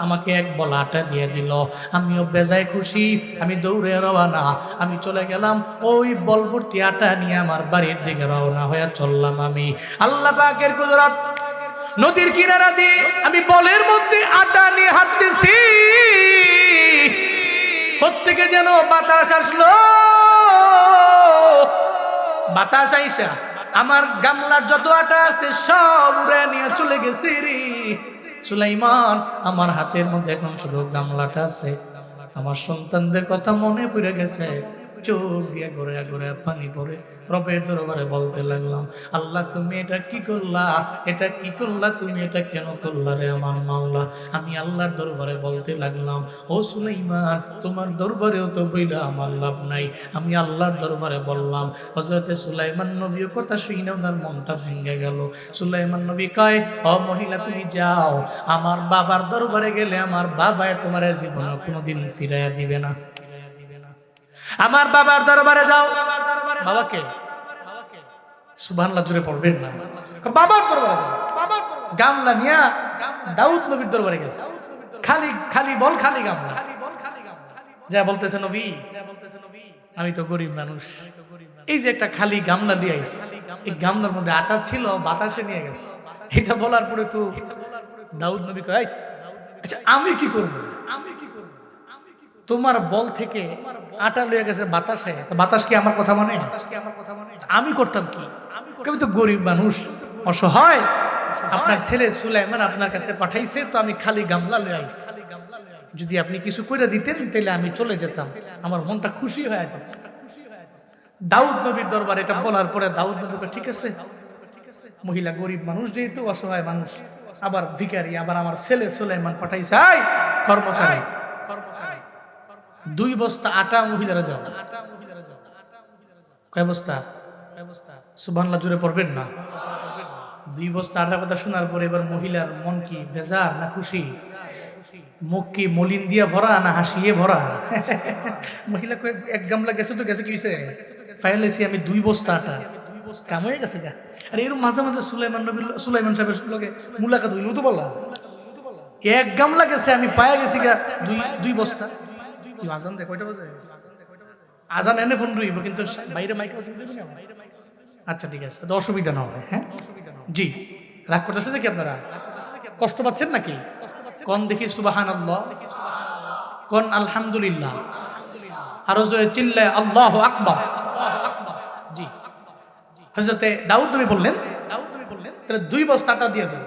আমাকে এক বলা আটা দিয়ে দিল। আমিও বেজায় খুশি, আমি দৌড়ে রওনা। আমি চলে গেলাম, ওই বলভর্তি আটা নিয়ে আমার বাড়ির দিকে রওনা হয়ে চললাম। আমি আল্লাহ পাকের কুদরত, নদীর কিনারা দিয়ে আমি বলের মধ্যে আটা নিয়ে হাঁটতেছি, প্রত্যেকে যেন বাতাস আসলো। বাতাস আইসা আমার গামলার যত আটা আছে সব উড়ে নিয়ে চলে গেছে রে। সুলাইমান, আমার হাতের মধ্যে এখন শুধু গামলাটা আছে। আমার সন্তানদের কথা মনে পড়ে গেছে, চোখ দিয়ে ঘুরে ঘুরে পানি পড়ে রবের দরবারে বলতে লাগলাম, আল্লাহ তুমি এটা কি করলা, এটা কি করলা, তুমি এটা কেন করলা রে আমার মাওলা। আমি আল্লাহর দরবারে বলতে লাগলাম, ও সুলাইমান, তোমার দরবারেও তো বইলা আমার লাভ নাই। আমি আল্লাহর দরবারে বললাম। হযরতে সুলাইমান নবীর কথা শুনে ওনার মনটা ভেঙে গেল। সুলাইমান নবী কয়, ও মহিলা তুমি যাও, আমার বাবার দরবারে গেলে আমার বাবায় তোমার জীবনে কোনোদিন ফিরাইয়া দিবে না। আমার বাবার দরবারে যাও। বাবাকে সুবহানাল্লাহ জুড়ে পড়বেন না, বাবার দরবারে যাও। গামলা নিয়া দাউদ নবীর দরবারে গেছে, খালি খালি বল, খালি গামলা। যা বলতেছে, নবী আমি তো গরিব মানুষ, এই যে একটা খালি গামলা দিয়ে আইস, এই গামলার মধ্যে আটা ছিল, বাতাসে নিয়ে গেছে। এটা বলার পরে তো দাউদ নবী কয়, আচ্ছা আমি কি করব, তোমার বল থেকে আটা লয়ে গেছে বাতাসে, বাতাস কি আমার কথা মানে? আমি করতাম কি? আমি তো গরিব মানুষ, অসহায়। আপনার ছেলে সুলাইমান আপনার কাছে পাঠাইছে, তো আমি খালি গামলা লয়ে আইছি। যদি আপনি কিছু করে দিতেন তাহলে আমি চলে যেতাম, আমার মনটা খুশি হয়ে যেত। দাউদ নবীর দরবার এটা বলার পরে দাউদ নবী ঠিক আছে, মহিলা গরিব মানুষ যেহেতু, অসহায় মানুষ, আবার ভিখারি, আবার আমার ছেলে সুলাইমান পাঠাইছে, কর্মচারী 2 বস্তা আটা মহিলারা দাও। কয় বস্তা? সুবহানাল্লাহ জুড়ে পড়বেন না। 2 বস্তা আটার কথা শোনার পরে এবার মহিলার মন কি বেজার না খুশি? মুখ কি মলিন দিয়া ভরা না হাসিয়ে ভরা? মহিলা কয়, এক গামলা গেছে তো গেছে, কি হয়েছে? ফাইলেছি আমি 2 বস্তা আটা, কাম হয়ে গেছে গা। আর এরকম মাঝে মাঝে সুলাইমান সাহেবের লগে মুলাকাত হইল তো বলা, এক গামলা গেছে আমি পায়া গেছি গা 2 বস্তা। আজান দেখ, কয়টা বাজে? আজান এনে ফোন রইব, কিন্তু বাইরে মাইকে অসুবিধা নেই। আচ্ছা ঠিক আছে, তো অসুবিধা না হয়। হ্যাঁ জি, রাগ করতেছে নাকি আপনারা? কষ্ট পাচ্ছেন নাকি? কোন দেখি সুবহানাল্লাহ, কোন আলহামদুলিল্লাহ, আরো জোরে চিল্লায় আল্লাহু আকবার। জি, হযরতে দাউদ নবী বললেন, তাহলে 2 বস্তা আটা দিয়ে দাও।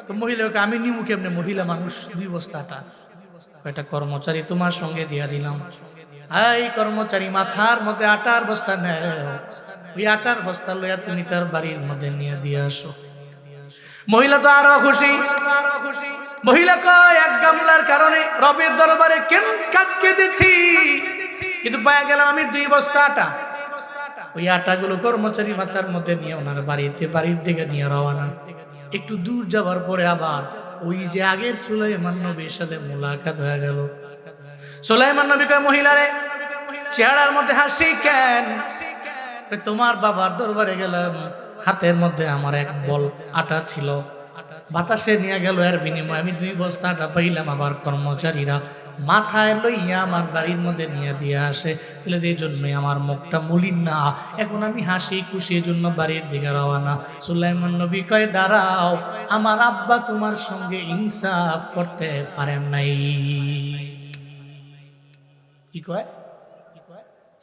তো মহিলাকে আমি নিমু কেমনে, মহিলা মানুষ, 2 বস্তা আটা। একটা কর্মচারী তোমার সঙ্গে দিয়া দিলাম। এই কর্মচারী মাথার মধ্যে আটার বস্তা নেও, ওই আটার বস্তা লইয়া তুমি তার বাড়ির মধ্যে নিয়ে দিয়ে আসো। মহিলা তো আরো খুশি। মহিলা কয় এক গামলার কারণে রবের দরবারে কেন কেঁদেছি, কিন্তু পায়া গেলাম আমি 2 বস্তা আটা। ওই আটাগুলো কর্মচারী মাথার মধ্যে নিয়ে ওনার বাড়ির দিকে নিয়ে রওনা। একটু দূর যাওয়ার পরে আবার ওই যে আগের সুলাইমান নবীর সাথে মুলাকাত হয়ে গেল। সুলাইমান নবী কয় মহিলারে, চেহারার মধ্যে হাসি কেন? তোমার বাবার দরবারে গেলাম, হাতের মধ্যে আমার এক বল আটা ছিল, বাতাসে নিয়ে গেল, এর বিনিময়ে আমি 2 বস্তা আটা পাইলাম। আবার কর্মচারীরা মাথায় লইয়া আমার বাড়ির মধ্যে নিয়ে দিয়ে আসে, তাহলে এই জন্যই আমার মুখটা মলিন না। এখন আমি হাসি খুশি, এই জন্য বাড়ির দিকে রওনা। সুলাইমান নবী কয় দাঁড়াও, আমার আব্বা তোমার সঙ্গে ইনসাফ করতে পারেন নাই। কি কয়?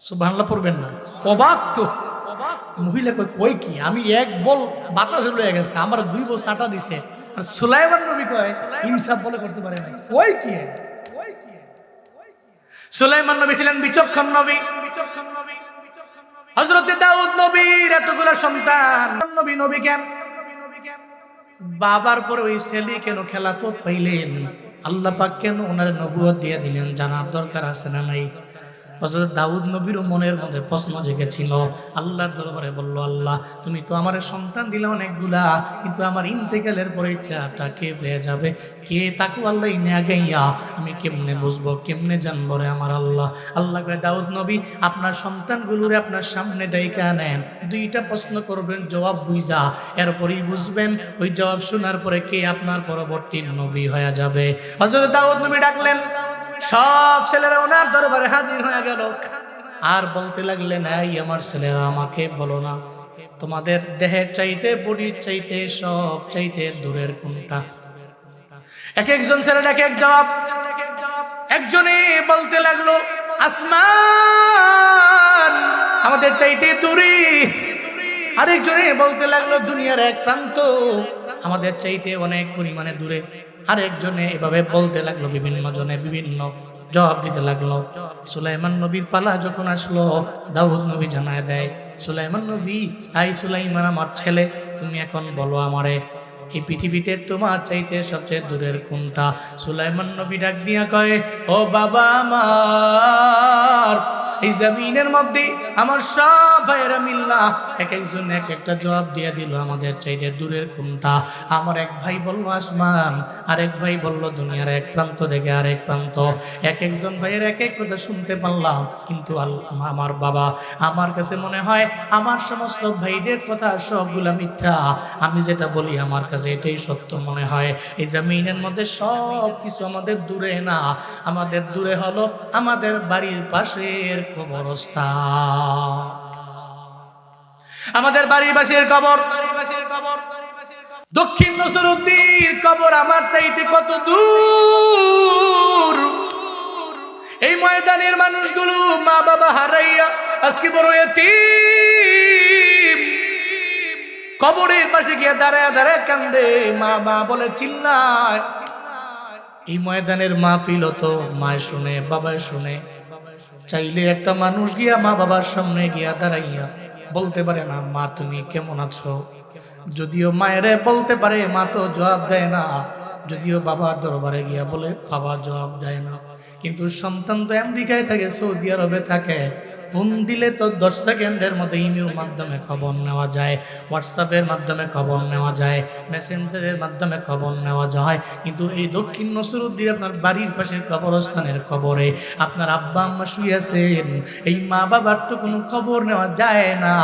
সুবহানাল্লাহ পড়বেন না? অবাক তো মহিলা কয় কি, আমি এক বল বাতাস লয়ে গেছে, আমার 2 বস্তা আটা দিছে, আর সুলাইমান নবী কয় ইনসাফ বলে করতে পারে না। কয় কি? সুলাইমান নবী ছিলেন বিচক্ষণ নবী। হযরত দাউদ নবীর এতগুলো সন্তান, নবী কেন? বাবার পরে ওই ছেলে কেন খেলাফত পাইলেন? আল্লাহ পাক কেন ওনার নবুয়ত দিয়ে দিলেন? জানার দরকার আছে না নাই? হযরত দাউদ নবীরও মনের মধ্যে প্রশ্ন জেগেছিল। আল্লাহর দরবারে বলল, আল্লাহ তুমি তো আমার সন্তান দিলে অনেকগুলা, কিন্তু আমার ইন্তেকালের পরে ইচ্ছাটা কে পেয়ে যাবে, কে তাকে আল্লাহ ইনে গাইয়া আমি কেমনে বুঝবো, কেমনে জানবো রে আমার আল্লাহ? আল্লাহ কয় দাউদ নবী আপনার সন্তানগুলোরে আপনার সামনে ডাইকা নেন, 2টা প্রশ্ন করবেন, জবাব বুঝা, এরপরই বুঝবেন ওই জবাব শোনার পরে কে আপনার পরবর্তী নবী হয়ে যাবে। হযরত দাউদ নবী ডাকলেন, সব ছেলেরা ওনার দরবারে হাজির হয়ে গেল, আর বলতে লাগলেন এই আমার ছেলেরা আমাকে বলো না, তোমাদের দেহের চাইতে, বডির চাইতে, সব চাইতে দূরের কোনটা? এক একজন ছেলের এক এক জবাব। একজনে বলতে লাগলো আসমান আমাদের চাইতে দূরে। আরেকজনে বলতে লাগলো দুনিয়ার এক প্রান্ত আমাদের চাইতে অনেক পরিমাণে দূরে। আরেকজনে এভাবে বলতে লাগলো, বিভিন্ন জনে বিভিন্ন জবাব দিতে লাগলো। সুলাইমান নবীর পালা যখন আসলো, দাউদ নবী জানায় দেয়, সুলাইমান নবী, আই সুলাইমান আমার ছেলে, তুমি এখন বলো আমারে এই পৃথিবীতে তোমার চাইতে সবচেয়ে দূরের কোনটা? সুলাইমান নবী ডাক দিয়া কয়, ও বাবা আমার, এই জমিনের মধ্যে আমার সব ভাইয়েরা মিল্লা এক একজন এক একটা জবাব দিয়ে দিল, আমাদের চাইতে দূরের কোনটা? আমার এক ভাই বলল আসমান, আরেক ভাই বলল দুনিয়ার এক প্রান্ত থেকে আরেক প্রান্ত। এক একজন ভাইয়ের এক এক কথা শুনতে পারলাম, কিন্তু আমার বাবা, আমার কাছে মনে হয় আমার সমস্ত ভাইদের কথা সবগুলা মিথ্যা, আমি যেটা বলি আমার কাছে এটাই সত্য মনে হয়। এই জমিনের মধ্যে সব কিছু আমাদের দূরে না, আমাদের দূরে হলো আমাদের বাড়ির পাশের কবরস্থান, আমাদের বাড়ির পাশের কবর। দক্ষিণ নসরুদ্দির কবর আমার চাইতে কত দূর। এই ময়দানের মানুষগুলো মা বাবা হারাইয়া আজকে বড় এতিম, কবরের পাশে গিয়ে দাঁড়ায় দাঁড়ায় কান্দে, মা মা বলে চিল্লায়। এই ময়দানের মাহফিল হতো, মায় শুনে, বাবায় শুনে। চাইলে একটা মানুষ গিয়া মা বাবার সামনে গিয়া দাঁড়াইয়া বলতে পারে না, মা তুমি কেমন আছো? যদিও মায়েরে বলতে পারে, মা তো জবাব দেয় না। যদিও বাবার দরবারে গিয়া বলে, বাবা জবাব দেয় না। কিন্তু সন্তান তো আমেরিকায় থাকে, সৌদি আরবে থাকে, ফোন দিলে তো 10 সেকেন্ডের মধ্যে ইমেইলের মাধ্যমে খবর নেওয়া যায়, হোয়াটসঅ্যাপের মাধ্যমে খবর নেওয়া যায়, মেসেঞ্জারের মাধ্যমে খবর নেওয়া যায়। কিন্তু এই দক্ষিণ নসরুদ্দিন আপনার বাড়ির পাশের কবরস্থানের কবরে আপনার আব্বা আম্মা শুয়ে আছেন, এই মা বাবার তো কোনো খবর নেওয়া যায় না।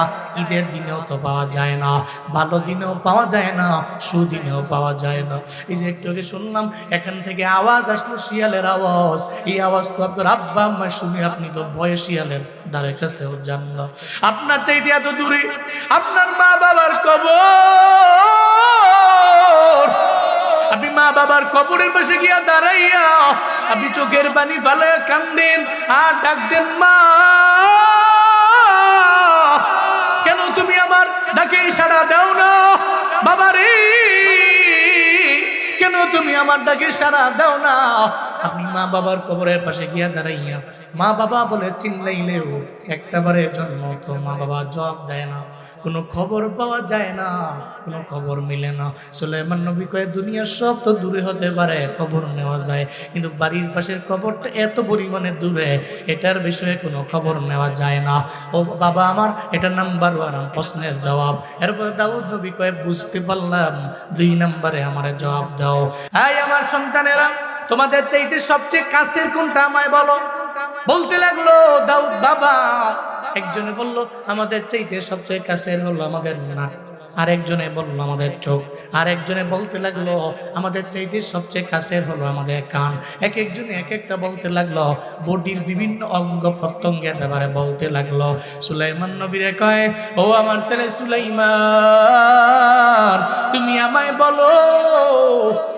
ঈদের দিনেও তো পাওয়া যায় না, ভালো দিনেও পাওয়া যায় না, সুদিনেও পাওয়া যায় না। এই যে একটু আগে শুনলাম এখান থেকে আওয়াজ আসলো, শিয়ালের আওয়াজ। এই আওয়াজ তো আপনার আব্বা আম্মা শুনে আপনি তো ভয়ে শিয়ালের ধারে কাছেও যান না। আপনার চাইতে এত দূরে আপনার মা বাবার কবর, আপনি মা বাবার কবরের পাশে গিয়া দাঁড়াইয়া আপনি চোখের পানি ফেলে কান্দেন আর ডাক দেন, মা কেন তুমি আমার ডাকে সাড়া দাও না? বাবা রে কেন তুমি আমার ডাকে সাড়া দাও না? আপনি মা বাবার কবরের পাশে গিয়া দাঁড়াইয়া মা বাবা বলে চিল্লাইলেও একটাবারের জন্য তো মা বাবা জবাব দেয় না, কোনো খবর পাওয়া যায় না, কোনো খবর মিলে না। সুলাইমান নবী কয় দুনিয়ার সব তো দূরে হতে পারে, খবর নেওয়া যায়, কিন্তু বাড়ির পাশের খবরটা এত পরিমাণে দূরে, এটার বিষয়ে কোনো খবর নেওয়া যায় না। ও বাবা আমার, এটা নাম্বার 1 প্রশ্নের জবাব। এরপর দাউদ নবী কয় বুঝতে পারলাম, 2 নম্বরে আমার জবাব দাও। এই আমার সন্তানেরা, তোমাদের চাইতে সবচেয়ে কাছের কোনটা আমায় বলো। বলতে লাগলো দাউদ বাবা, একজনে বলল আমাদের চাইতে সবচেয়ে কাছের হলো আমাদের নাক, আরেকজনে বলল আমাদের চোখ, আরেকজনে বলতে লাগলো আমাদের চাইতে সবচেয়ে কাছের হলো আমাদের কান। এক একজনে এক একটা বলতে লাগলো, বডির বিভিন্ন অঙ্গ প্রত্যঙ্গের ব্যাপারে বলতে লাগলো। সুলাইমান নবীরে কয়, ও আমার ছেলে সুলাইমান, তুমি আমায় বলো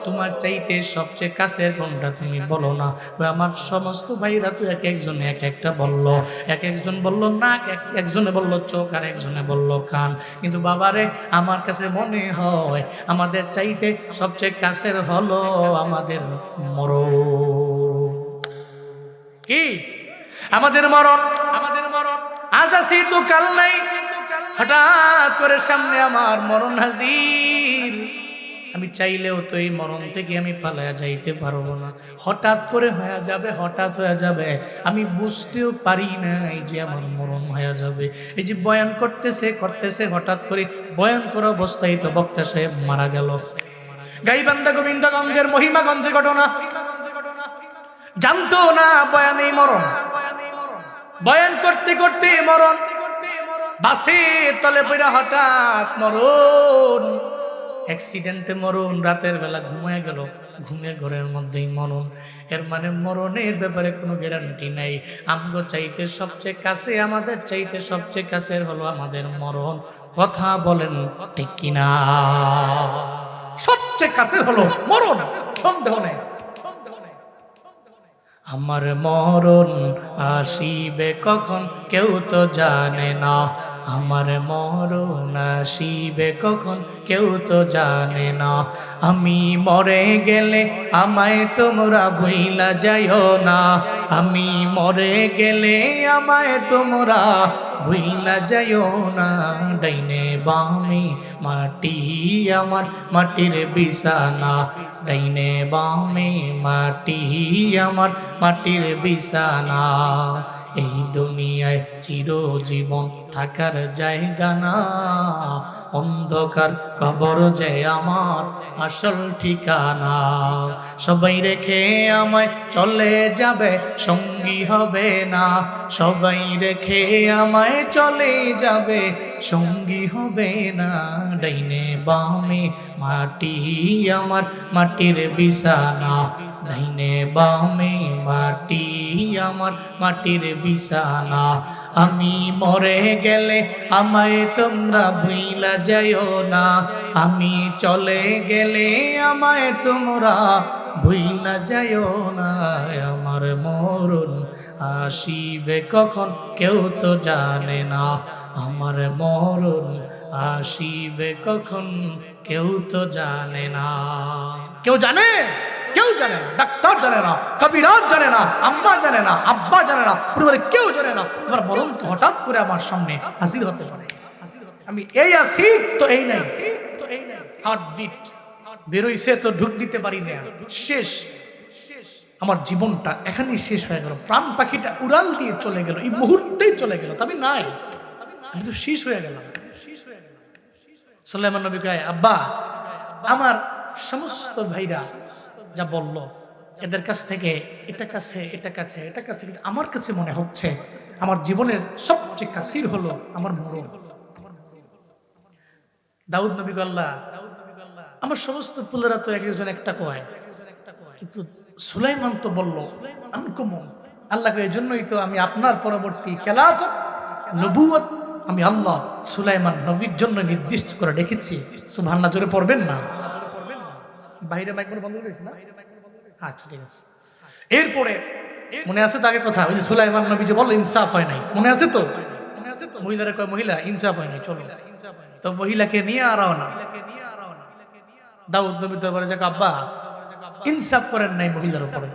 তোমার চাইতে সবচেয়ে কাছের কোনটা, তুমি বলো না। আমার সমস্ত ভাইরা তো এক একজনে এক একটা বলল, এক একজন বলল নাক, একজনে বলল চোখ, আর একজনে বলল কান। কিন্তু বাবারে, আমার কাছে মনে হয় আমাদের চাইতে সবচেয়ে কাছের হলো আমাদের মরণ। কি? আমাদের মরণ, আমাদের মরণ। আজ আছি তো কাল নাই, হঠাৎ করে সামনে আমার মরণ হাজির। আমি চাইলেও তো এই মরণ থেকে আমি পালায়া যাইতে পারবো না। হঠাৎ করে হয়ে যাবে, হঠাৎ হয়ে যাবে, আমি বুঝতেও পারি নাই যে আমার মরণ হয়ে যাবে। এই যে বয়ান করতেছে করতেছে, হঠাৎ করে ভয়ঙ্কর অবস্থায় তো বক্তা সাহেব মারা গেল। গাইবান্ধা গোবিন্দগঞ্জের মহিমাগঞ্জের ঘটনা। জানতো না বয়ানেই মরণ, বয়ান করতে করতে মরণ, বাসের তলে পড়া হঠাৎ মরণ, অ্যাক্সিডেন্টে মরণ, রাতের বেলা ঘুমিয়ে গেল, ঘুমের ঘরের মধ্যেই মরণ। এর মানে মরণের ব্যাপারে কোনো গ্যারান্টি নাই। আমগো চাইতে সবচেয়ে কাছে, আমাদের চাইতে সবচেয়ে কাছের হলো আমাদের মরণ। কথা বলেন ঠিক কিনা? সবচেয়ে কাছের হলো মরণ, সন্দেহ নেই। আমার মরণ আসিবে কখন কেউ তো জানে না, আমার মরণ আসিবে কখন কেউ তো জানে না। আমি মরে গেলে আমায় তোমরা ভুইলা যাইও না, আমি মরে গেলে আমায় তোমরা ভুইলা যাইও না। ডাইনে বামে মাটি আমার মাটির বিছানা, ডাইনে বামে মাটি আমার মাটির বিছানা। এই দুনিয়ায় চিরজীবন থাকার জায়গা না, অন্ধকার কবর যে আমার আসল ঠিকানা। সবাই রেখে আমায় চলে যাবে, সঙ্গী হবে না, সবাই রেখে আমায় চলে যাবে, সঙ্গী হবে না। ডাইনে বামে মাটি আমার মাটির বিছানা, ডাইনে বামে মাটি আমার মাটির বিছানা। আমি মরে গেলে আমায় তোমরা ভুইলা যাইও না, আমি চলে গেলে আমায় তোমরা ভুইলা যাইও না। আমার মরণ আসিবে কখন কেউ তো জানে না, আমার মরণ আসিবে কখন কেউ তো জানে না। কেউ জানে? কেউ জানে না। ডাক্তার জানে না, কবিরাজ জানে না, আম্মা জানে না, আব্বা জানে না, পরিবারে কেউ জানে না। এবার বরং তো হঠাৎ করে আমার সামনে হাজির হতে পারে। আমি এই আছি তো এই নাই, হার্ট বিট বেরোইছে তো ঢুক দিতে পারি না, শেষ। আমার জীবনটা এখানেই শেষ হয়ে গেল। প্রাণ পাখিটা উড়াল দিয়ে চলে গেল, এই মুহূর্তেই চলে গেল, তবে নাই, আমি তো শেষ হয়ে গেলাম। সুলাইমান নবী কয়, আব্বা আমার সমস্ত ভাইরা যা বলল, এদের কাছ থেকে এটা কাছে, এটা কাছে, এটা কাছে, কিন্তু আমার কাছে মনে হচ্ছে আমার জীবনের সবচেয়ে কাছের হলো আমার মরণ। দাউদ নবী আল্লাহ, আমার সমস্ত পুলেরা তো একজন একটা কয়, কিন্তু সুলাইমান তো বলল আনকমন। আল্লাহ এই জন্যই তো আমি আপনার পরবর্তী খেলাফত নবুয়ত আমি আল্লাহ সুলাইমান নবীর জন্য নির্দিষ্ট করে রেখেছি। সুবহানাল্লাহ জোরে পড়বেন না? বাইরে মাইক বন্ধ করেছি না? আচ্ছা ঠিক আছে। এরপরে মনে আছে তো আগের কথা, ওই যে সুলাইমান নবী যে বলল ইনসাফ হয় নাই, মনে আছে তো? মহিলারা কয় মহিলা ইনসাফ হয় নাই, চলো। তো মহিলাকে নিয়ে আর না দাউদ নবীর দরবারে যাক, আব্বা ইনসাফ করেন নাই মহিলার উপরে।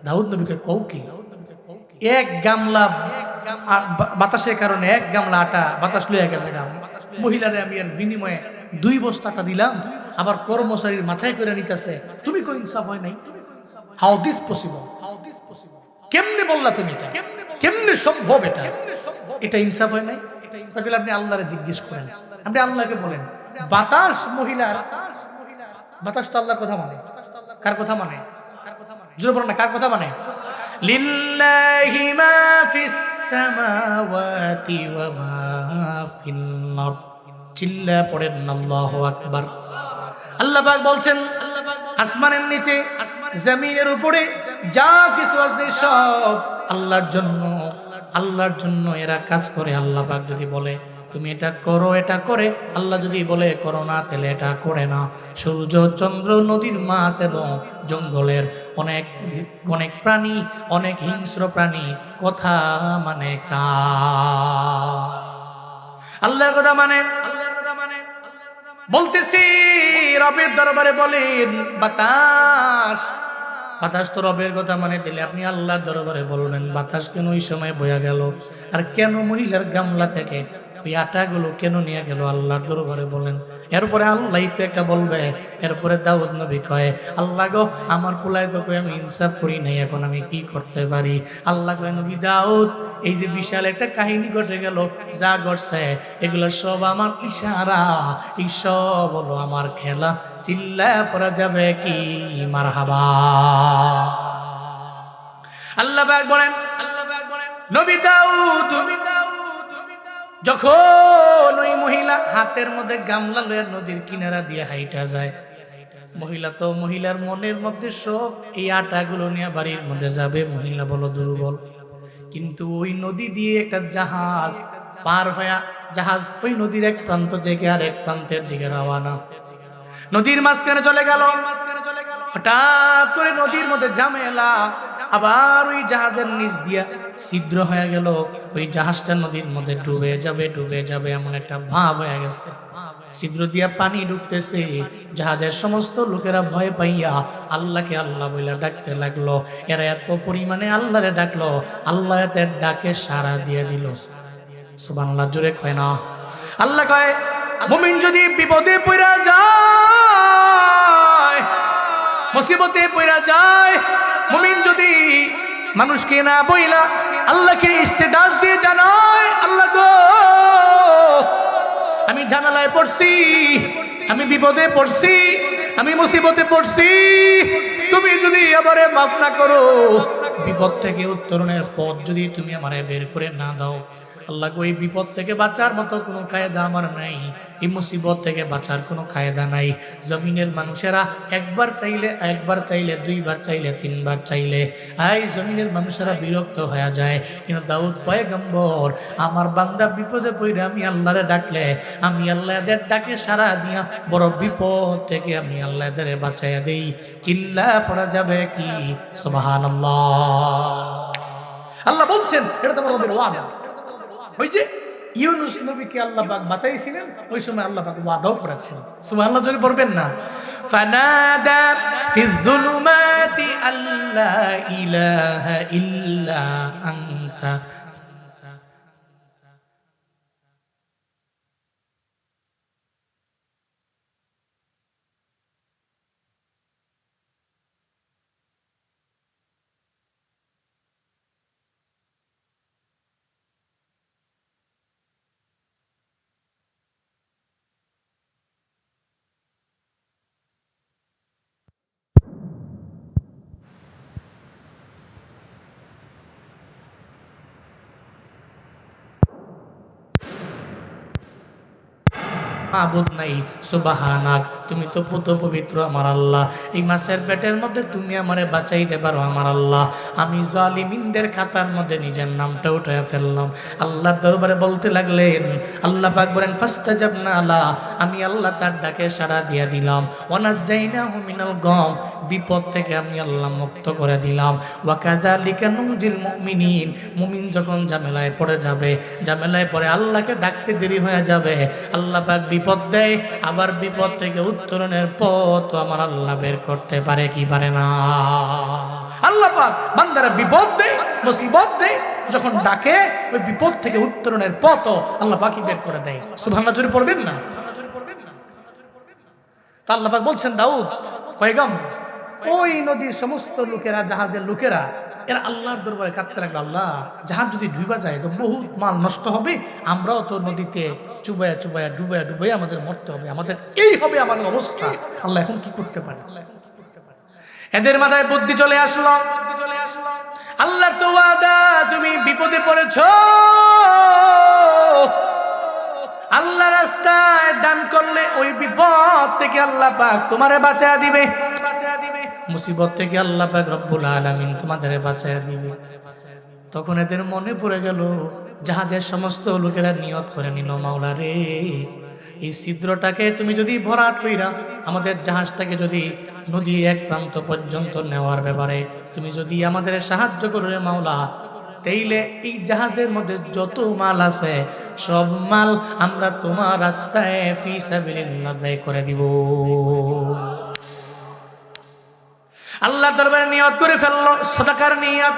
দাউদ নবীকে কও কি, এক গামলা বাতাসের কারণে এক গামলা আটা বাতাস লইয়া গেছে গাম, মহিলারে আমি এর বিনিময়ে 2 বস্তা আটা দিলাম, আবার কর্মচারীর মাথায় করে নিতেছে, তুমি কো ইনসাফ হয় নাই? How this possible? কেমনে বললা তুমি এটা? কেমনে সম্ভব এটা? এটা ইনসাফ হয় নাই? তাহলে আপনি আল্লাহরে জিজ্ঞেস করেন, আপনি আল্লাহকে বলেন বাতাস মহিলার, বাতাস তো আল্লাহর কথা মানে, কার কথা মানে? জোরে বলেন না, কার কথা মানে? লিল্লাহি মা ফিস সামাওয়াতি ওয়া মা ফিল আরদ। চিল্লা পড়েন আল্লাহু আকবার। আল্লাহ পাক বলছেন আসমানের নিচে জমিনের উপরে যা কিছু আছে সব আল্লাহর জন্য, আল্লাহর জন্য এরা কাজ করে। আল্লাহ পাক যদি বলে তুমি এটা করো, এটা করে। আল্লাহ যদি বলে করো না, তাহলে এটা করে না। সূর্য, চন্দ্র, নদীর মাছ এবং জঙ্গলের অনেক অনেক প্রাণী, অনেক হিংস্র প্রাণী কথা মানে আল্লাহর কথা মানে। বলতেছি রবের দরবারে বলেন বাতাস, বাতাস তো রবের কথা মানে, দিলে আপনি আল্লাহর দরবারে বলবেন বাতাস কেন ওই সময় বয়া গেল, আর কেন মহিলার গামলা থেকে ওই আটাগুলো কেন নিয়ে গেল? আল্লাহর দরবারে বলেন। এরপরে আল্লাহ তো একটা বলবে। এরপরে দাউদ নবী কয় আল্লাহ গো, আমার পোলায় তো কই আমি ইনসাফ করি নাই, এখন আমি কি করতে পারি? আল্লাহ কয় নবী দাউদ, এই যে বিশাল একটা কাহিনী ঘটে গেল, যা ঘটছে এগুলো সব আমার ইশারা, এই সব হলো আমার খেলা। চিল্লায় পড়া যাবে কি মারহাবা। আল্লাহ পাক বলেন নবী দাউদ যখন ওই মহিলা হাতের মধ্যে গামলা লয়ে নদীর কিনারা দিয়ে হাইটা যায়, মহিলা তো মহিলার মনের মধ্যে সব এই আটাগুলো নিয়ে বাড়ির মধ্যে যাবে। মহিলা বলো দুর্বল, কিন্তু ওই নদী দিয়ে একটা জাহাজ পার হয়ে, জাহাজ ওই নদীর এক প্রান্ত থেকে আর এক প্রান্তের দিকে রওনা। নদীর মাঝখানে চলে গেল, হঠাৎ করে নদীর মধ্যে ঝামেলা, আবার ওই জাহাজের নিচ দিয়া ছিদ্র হয়ে গেল। ওই জাহাজটা নদীর মধ্যে ডুবে যাবে, ডুবে যাবে এমন একটা ভাব হয়ে গেছে। ছিদ্র দিয়া পানি ঢুকতেছে। জাহাজের সমস্ত লোকেরা ভয় পাইয়া আল্লাহকে আল্লাহ বইলা ডাকতে লাগলো। এরা এত পরিমাণে আল্লাহরে ডাকলো, আল্লাহ এদের ডাকে সাড়া দিয়ে দিল। সুবহানাল্লাহ, জোরে কয় না। আল্লাহ কয় মুমিন যদি বিপদে পড়া যায়, মুসিবতে পড়া যায়, মুমিন যদি মানুষকে না বইলা আল্লাহকে স্ট্যাটাস দিয়ে জানায় আল্লাহ গো আমি ঝামেলায় পড়ছি, আমি বিপদে পড়ছি, আমি মুসিবতে পড়ছি, তুমি যদি আমারে মাফ না করো, বিপদ থেকে উত্তরণের পথ যদি তুমি আমারে বের করে না দাও, আল্লাহ গো এই বিপদ থেকে বাঁচার মতো কোনো কায়দা আমার নাই, এই মুসিবত থেকে বাঁচার কোনো কায়দা নাই। জমিনের মানুষেরা একবার চাইলে 2 বার চাইলে 3 বার চাইলে এই জমিনের মানুষেরা বিরক্ত হয়ে যায়। কিন্তু দাউদ পয়গম্বর আমার বান্দা বিপদে পড়ে আমি আল্লাহরে ডাকলে, আমি আল্লাহ এদের ডাকে সাড়া দিয়া বড় বিপদ থেকে আমি আল্লাহ এদের বাঁচাইয়া দেই। চিল্লা পড়া যাবে কি সুবহানাল্লাহ। আল্লাহ বলছেন এটা তো আমাদের ওয়াদা। ওই যে ইউনূস নবীকে আল্লাহ পাক বাতাইছিলেন, ওই সময় আল্লাহ পাক ওয়াদাও করেছেন। সুবহানাল্লাহ, যদি পড়বেন না, ফানাদা ফিজ যুলুমাতি আল্লা ইলাহা ইল্লা আনতা। মাবুদ নাই, সুবহানাক, তুমি তো পুত পবিত্র আমার আল্লাহ। এই মাছের পেটের মধ্যে তুমি আমারে বাঁচাইতে পারো আমার আল্লাহ। আমি জালিমিনদের খাতার মধ্যে নিজের নামটা উঠায় ফেললাম। আল্লাহর দরবারে বলতে লাগলেন। আল্লাহ পাক বলেন ফাস্তাজাবনা লা, আমি আল্লাহ তার ডাকে সাড়া দিয়া দিলাম। ওয়ানাজ্জাইনাহু মিনাল গাম, বিপদ থেকে আমি আল্লাহ মুক্ত করে দিলাম। ওয়া কাযালিকা নুনজিল মুমিনিন, মুমিন যখন ঝামেলায় পড়ে যাবে, ঝামেলায় পড়ে আল্লাহকে ডাকতে দেরি হয়ে যাবে, আল্লাহ পাক বিপদ দেয়, আবার বিপদ থেকে উত্তরণের পথ আমার আল্লাহ বের করতে পারে কি পারে না? আল্লাহ পাক বান্দারা বিপদ দেয়, মুসিবত দেয়, যখন ডাকে ওই বিপদ থেকে উত্তরণের পথ আল্লাহ পাকই বের করে দেয়। সুবহানাল্লাহ জোরে পড়বেন না? তা আল্লাহ পাক বলছেন দাউদ পয়গম্বর, ওই নদীর সমস্ত লোকেরা, জাহাজের লোকেরা, এরা আল্লাহর দরবারে কাঁদতে লাগলো, আল্লাহ জাহাজ যদি ডুবা যায় তো বহুত মাল নষ্ট হবে, আমরাও তো নদীতে চুবায়া চুবায়া ডুবায়া ডুবাইয়া আমাদের মরতে হবে, আমাদের এই হবে আমাদের অবস্থা, আল্লাহ এখন কি করতে পারে? এদের মাথায় বুদ্ধি চলে আসলো, আল্লাহর তো ওয়াদা, তুমি বিপদে পড়েছো, আল্লাহ রাস্তায় দান করলে ওই বিপদ থেকে আল্লাহ পাক তোমারে বাঁচায়া দিবে, মুসিবত থেকে আল্লাহ পাক রব্বুল আলামিন তোমাদের বাঁচায়া দিবে। তখন এদের মনে পড়ে গেল, জাহাজের সমস্ত লোকেরা নিয়ত করে নিল, মাওলা রে, এই ছিদ্রটাকে তুমি যদি ভরাট কইরা আমাদের জাহাজটাকে যদি নদী এক প্রান্ত পর্যন্ত নেওয়ার ব্যাপারে তুমি যদি আমাদের সাহায্য করো রে মাওলা, তাইলে এই জাহাজের মধ্যে যত মাল আছে সব মাল আমরা তোমার রাস্তায় ফি সাবিলিল্লাহ ব্যয় করে দিব। আল্লাহ দরবারে নিয়ত করে ফেললো, সদাকার নিয়ত।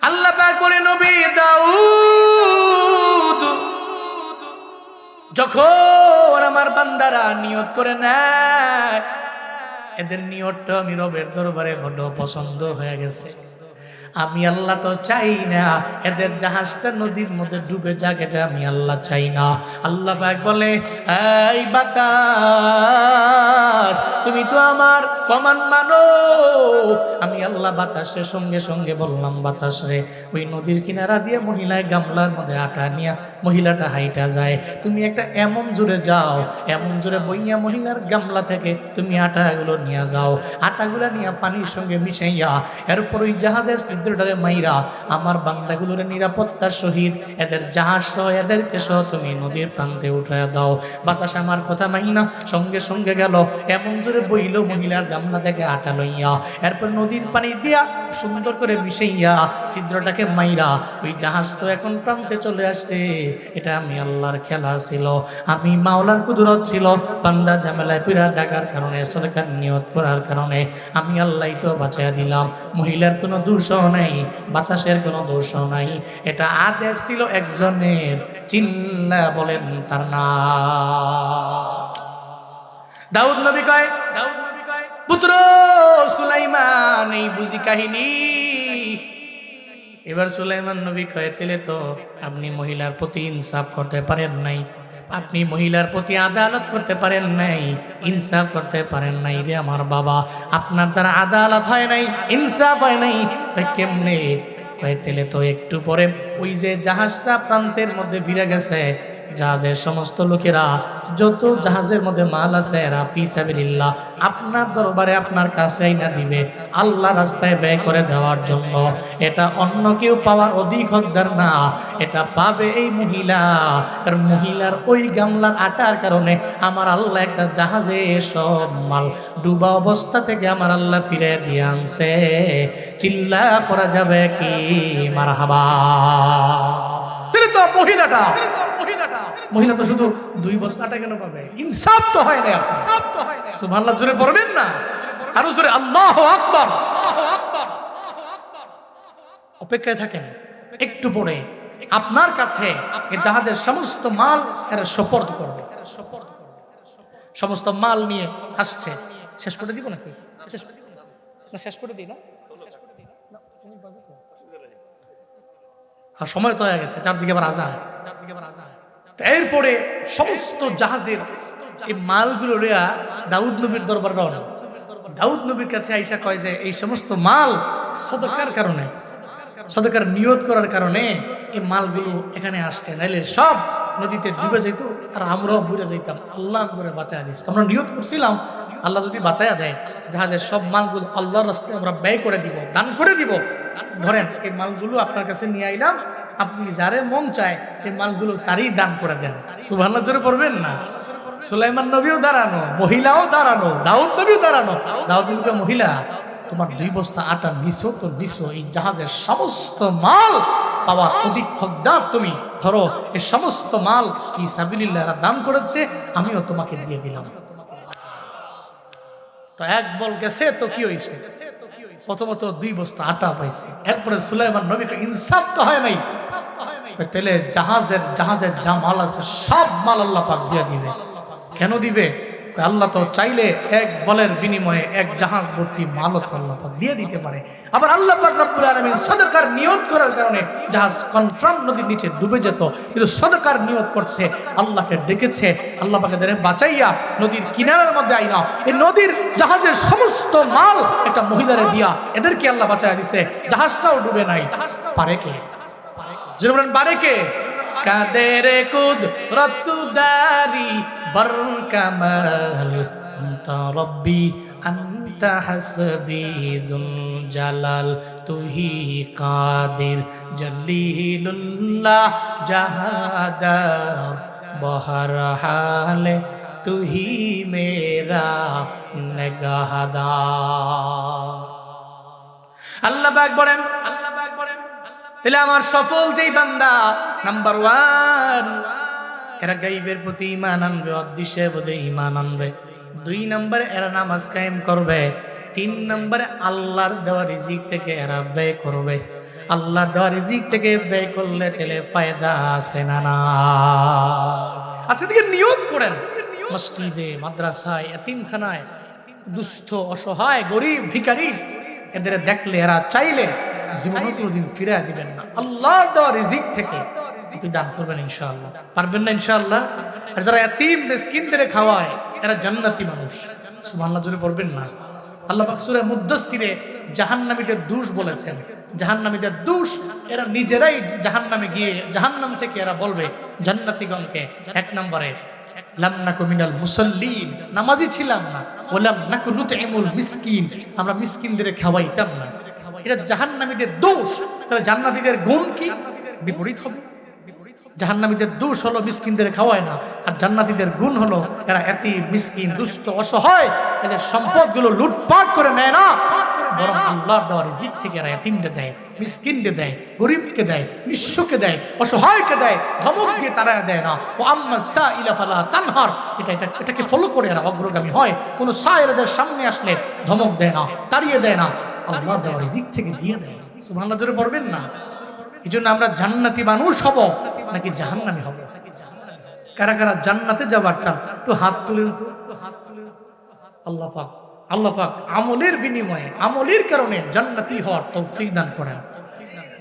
আল্লাহ পাক বলে, নবী দাউদ, যখন আমার বান্দারা নিয়ত করে নেয়, এদের নিয়তটা আমি রবের দরবারে বড় পছন্দ হয়ে গেছে। আমি আল্লাহ তো চাই না এদের জাহাজটা নদীর মধ্যে ডুবে যাক, এটা আমি আল্লাহ চাই না। আল্লাহ পাক বলে, এই বাতাস, তুমি তো আমার কমান মানো। আমি আল্লাহ বাতাসের সঙ্গে সঙ্গে বললাম, বাতাস রে, ওই নদীর কিনারা দিয়ে মহিলায় গামলার মধ্যে আটা নিয়ে মহিলাটা হাইটা যায়, তুমি একটা এমন জোরে যাও, এমন জোরে বইয়া মহিলার গামলা থেকে তুমি আটাগুলো নিয়ে যাও, আটাগুলো নিয়ে পানির সঙ্গে মিশাইয়া এরপর ওই জাহাজের ছিদ্রটারে মাইরা আমার বান্দাগুলোর নিরাপত্তার সহিত এদের জাহাজ সহ এদেরকে সহ তুমি নদীর প্রান্তে উঠাইয়া দাও। বাতাস আমার কথা মাইনা সঙ্গে সঙ্গে গেল, এমন জোরে বইল মহিলার গামলা থেকে আটা লইয়া, এরপর নদীর পানি দিয়া সুন্দর করে মিশাইয়া ছিদ্রটাকে মাইরা ওই জাহাজ তো এখন প্রান্তে চলে আসছে। এটা আমি আল্লাহর খেলা ছিল, আমি মাওলার কুদরত ছিল। বান্দা ঝামেলায় পিরা ডাকার কারণে, সরকার নিয়ত করার কারণে আমি আল্লাহ তো বাঁচাইয়া দিলাম। মহিলার কোনো দোষ নাই, বাতাসের কোনো দোষ নাই, এটা আদেশ ছিল একজনের। চিল্লা বলেন তার নাম। দাউদ নবী কয়, পুত্র সুলাইমান, এই বুঝি কাহিনী। এবার সুলাইমান নবী কয়, তেলে তো আপনি মহিলার প্রতি ইনসাফ করতে পারেন নাই, আপনি মহিলার প্রতি আদালত করতে পারেন নাই, ইনসাফ করতে পারেন নাই রে আমার বাবা, আপনার দ্বারা আদালত হয় নাই, ইনসাফ হয় নাই। কেমনে? কয়, তেলে তো একটু পরে ওই যে জাহাজটা প্রান্তের মধ্যে ফিরে গেছে, জাহাজের সমস্ত লোকেরা যত জাহাজের মধ্যে মাল আছে এরা ফি সাবিলিল্লাহ আপনার দরবারে আপনার কাছেই না দিবে, আল্লাহ রাস্তায় ব্যয় করে দেওয়ার জন্য। এটা অন্য কেউ পাওয়ার অধিক হকদার না, এটা পাবে এই মহিলা। আর মহিলার ওই গামলার আটার কারণে আমার আল্লাহ একটা জাহাজে সব মাল ডুবা অবস্থা থেকে আমার আল্লাহ ফিরে দিয়ে আনছে। চিল্লা পড়া যাবে কি মারহাবা। মহিলা তো শুধু 2 বস্তাটা কেন পাবে? ইনসাফ তো হয় না। সুবহানাল্লাহ জোরে পড়বেন না? আরো জোরে আল্লাহু আকবার। অপেক্ষায় থাকেন, একটু পরে আপনার কাছে এই জাহাজের সমস্ত মাল এরা সুপর্দ করবে। সমস্ত মাল নিয়ে আসছে। শেষ করে দিব নাকি? শেষ করে দিই না? আর সময় তো হয়ে গেছে, চারদিকে আবার আজান। এরপরে সমস্ত জাহাজের এই মালগুলো রেয়া দাউদ নবীর দরবার রওনা। দাউদ নবীর কাছে আইসা কয় যে এই সমস্ত মাল সদকার কারণে, সদকার নিয়ত করার কারণে এই মালগুলো এখানে আসছে, নাইলে সব নদীতে ডুবে যেত আর আমরাও বুঝে যাইতাম। আল্লাহ করে বাঁচায় দিচ্ছে। আমরা নিয়ত করছিলাম আল্লাহ যদি বাঁচাইয়া দেয় জাহাজের সব মালগুলো আল্লাহর রাস্তায় আমরা ব্যয় করে দিব, দান করে দিব। ধরেন এই মালগুলো আপনার কাছে নিয়ে আইলাম, আপনি যারে মন চায় এই মালগুলো তারই দান করে দেন। সুবহানাল্লাহ জোরে পড়বেন না? সুলাইমান নবীও দাঁড়ানো, মহিলাও দাঁড়ানো, দাউদ নবীও দাঁড়ানো। দাউদ নবী মহিলা, তোমার 2 বস্তা আটা নিছো তো নিছো, এই জাহাজের সমস্ত মাল পাওয়ার অধিক হকদার তুমি। ধরো এই সমস্ত মাল ফি সাবিলিল্লাহ দান করেছে, আমিও তোমাকে দিয়ে দিলাম। তো এক বল গেছে তো কি হয়েছে, প্রথমত 2 বস্তা আটা পাইছে। এরপরে সুলাইমান নবী ইনসাফ তো হয় নাই, তাহলে জাহাজের যা মাল আছে সব মাল আল্লাহ পাক দিয়ে দিবে। কেন দিবে? আল্লাহ তো চাইলে এক বলের বিনিময়ে এক জাহাজ ভর্তি মালও তো আল্লাহ পাক দিয়ে দিতে পারে। আবার আল্লাহ পাক রব্বুল আলামিন সদকার নিয়ত করার কারণে জাহাজ কনফার্ম নদীর নিচে ডুবে যেত, কিন্তু সদকার নিয়ত করছে, আল্লাহকে ডেকেছে, আল্লাহ পাকে ধরে বাঁচাইয়া নদীর কিনারার মধ্যে আইনা এই নদীর জাহাজের সমস্ত মাল একটা মহিলারে দিয়া এদেরকে আল্লাহ বাঁচাইয়া দিছে, জাহাজটাও ডুবে নাই। পারে কে? জোরে বলেন পারে কে? কাদের কুদরতুদারি বরকামাল আনতা রব্বি আনতা হাসবি যুল জালাল তুহি কাদির জলিলুল্লাহ জাহাদার বহর হালে তুহি মেরা নেগাহদার। আল্লাহ পাক বলেন, তাহলে আমার সফল যেই বান্দা নাম্বার 1, এরা গাইবের প্রতি ঈমান আনবে, অদৃশ্যের প্রতি ঈমান আনবে। 2 নম্বরে এরা নামাজ কায়েম করবে। 3 নম্বরে আল্লাহর দেওয়া রিজিক থেকে এরা ব্যয় করবে। আল্লাহর দেওয়া রিজিক থেকে ব্যয় করলে তাহলে ফায়দা আছে না? না। আজকে থেকে নিয়ত করেন, মসজিদে, মাদ্রাসায়, এতিমখানায় দুস্থ, অসহায়, গরিব, ভিখারি এদের দেখলে এরা চাইলে জীবনে কোনোদিন ফিরে দিবেন না, আল্লাহর দেওয়া রিজিক থেকে আপনি দান করবেন ইনশাআল্লাহ। পারবেন না ইনশাআল্লাহ? আর যারা এতিম মিসকিনদের খাওয়ায় এরা জান্নাতি মানুষ। সুবহানাল্লাহ জোরে পড়বেন না? আল্লাহ পাক সূরা মুদ্দাসসিরে জাহান্নামীদের দোষ বলেছেন। জাহান্নামীদের দোষ, এরা নিজেরাই জাহান্নামে গিয়ে জাহান্নাম থেকে এরা বলবে জান্নাতীগণকে, 1 নম্বরে লাম নাকু মিনাল মুসাল্লিন, নামাজি ছিলাম না, ওয়ালাম নাকু নুতইমুল মিসকিন, আমরা মিসকিনদের খাওয়াইতাম না। এটা জাহান্নামীদের দোষ। তাহলে জান্নাতীদের গুণ কি? বিপরীত হবে। জাহান্নামীদের দোষ হলো মিসকিনদের খাওয়ায় না, আর জান্নাতীদের গুণ হলো এরা এতিম, মিসকিন, দুস্থ, অসহায় এদের সম্পদগুলো লুটপাট করে নেয় না, বরং আল্লাহর দেওয়া রিজিক থেকে এরা এতিমকে দেয়, মিসকিনকে দেয়, গরিবকে দেয়, নিঃস্বকে দেয়, অসহায়কে দেয়, ধমক দিয়ে তারা দেয় না। ও আম্মা সাইলা ফালা তানহার, এটাকে ফলো করে এরা অগ্রগামী হয়। কোনো সায়েরদের সামনে আসলে ধমক দেয় না, তাড়িয়ে দেয় না, আল্লাহ দেওয়া রিজিক থেকে দিয়ে দেয়। সুবহানাল্লাহ জোরে পড়বেন না? এই জন্য আমরা জান্নাতি মানুষ হব নাকি জাহান্নামী হব? কারা কারা জান্নাতে যাবার চান একটু হাত তুলেন তো। আল্লাহ পাক আমলের বিনিময়ে, আমলের কারণে জান্নাতি হওয়ার তৌফিক দান করেন।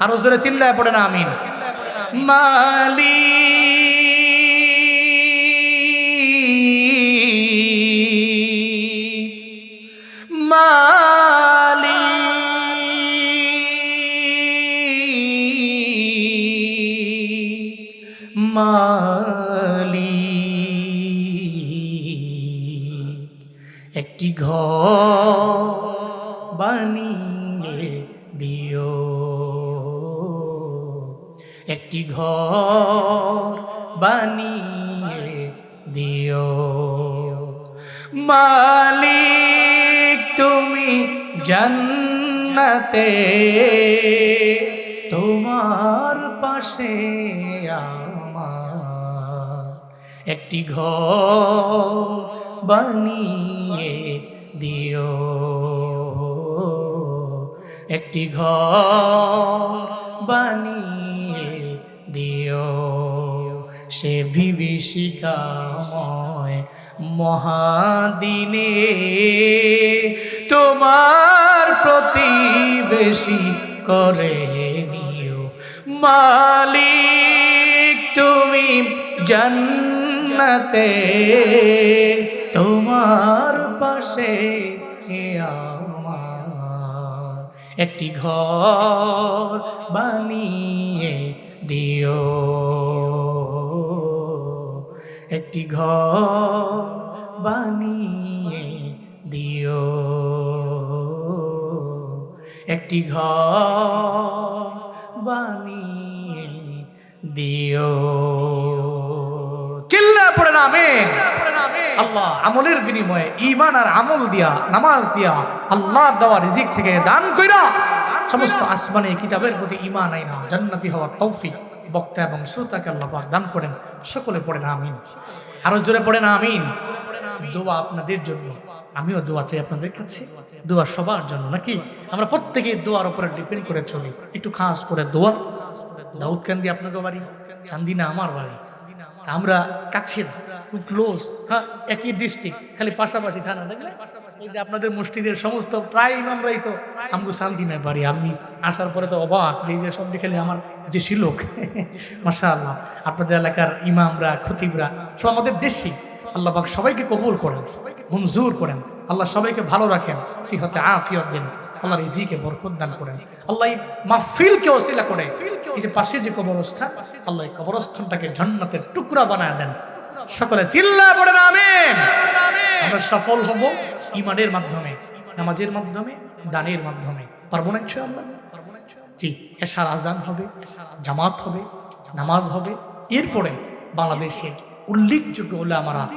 আরো জোরে চিল্লায় পড়েন আমিন। মালি একটি ঘর বানিয়ে দিও, একটি ঘর বানিয়ে দিও। মালিক তুমি জান্নাতে, তোমার পাশে আমার একটি ঘর বানিয়ে দিও, একটি ঘর বানিয়ে দিও। সে বিভীষিকাময় মহাদিনে তোমার প্রতিবেশী করে নিও। মালিক তুমি জান্নাতে, তোমার পাশে আমার একটি ঘর বানিয়ে দিও, একটি ঘর বানিয়ে দিও, একটি ঘর বানিয়ে দিও। চিল্লা পড়ে না আমিন। আল্লাহ আমলের বিনিময়ে ঈমান আর আমল দিয়া, নামাজ দিয়া, আল্লাহ দেওয়া রিজিক থেকে দান কইরা সমস্ত আসমানি কিতাবের প্রতি ঈমান আইনা জান্নাতি হওয়ার তৌফিক বক্তা এবং শ্রোতাকে আল্লাহ পাক দান করেন। সকলে পড়েন আমিন। আরো জোরে পড়েন আমিন। দোয়া আপনাদের জন্য, আমিও দোয়া চাই আপনাদের কাছে, দোয়া সবার জন্য নাকি? আমরা প্রত্যেকে দোয়ার উপরে ডিপেন্ড করে চলি। একটু খাস করে দোয়া। দাউদকান্দি আপনাকে বাড়ি, চান্দিনা আমার বাড়ি, আমরা কাছের, খুব ক্লোজ, হ্যাঁ একই ডিস্ট্রিক্ট, খালি পাশাপাশি থানা। দেখলে এই যে আপনাদের মসজিদের সমস্ত প্রায় ইমামরাই তো আমগো চান্দিনায় বাড়ি। আমি আসার পরে তো অবাক, এই যে সব খালি আমার দেশি লোক। মাশাআল্লাহ, আপনাদের এলাকার ইমামরা, খতিবরা সব আমাদের দেশি। আল্লাহ পাক সবাইকে কবুল করেন, মঞ্জুর করেন। আল্লাহ সবাইকে ভালো রাখেন, সিহতে আফিয়ত দেন। আল্লাহ রিজিকে বরকত দান করেন। আল্লাহ এই মাহফিলকে ওসিলা করে এই যে পাশের যে কবরস্থান, আল্লাহ এই কবরস্থানটাকে জান্নাতের টুকরা বানায় দেন। সকলে চিল্লায় পড়েন আমিন। আমরা সফল হব ঈমানের মাধ্যমে, নামাজের মাধ্যমে, দানের মাধ্যমে। পারবো না ইনশাআল্লাহ? জি, এশার আজান হবে, জামাত হবে, নামাজ হবে। এরপরে বাংলাদেশে উল্লেখযোগ্য উলামারা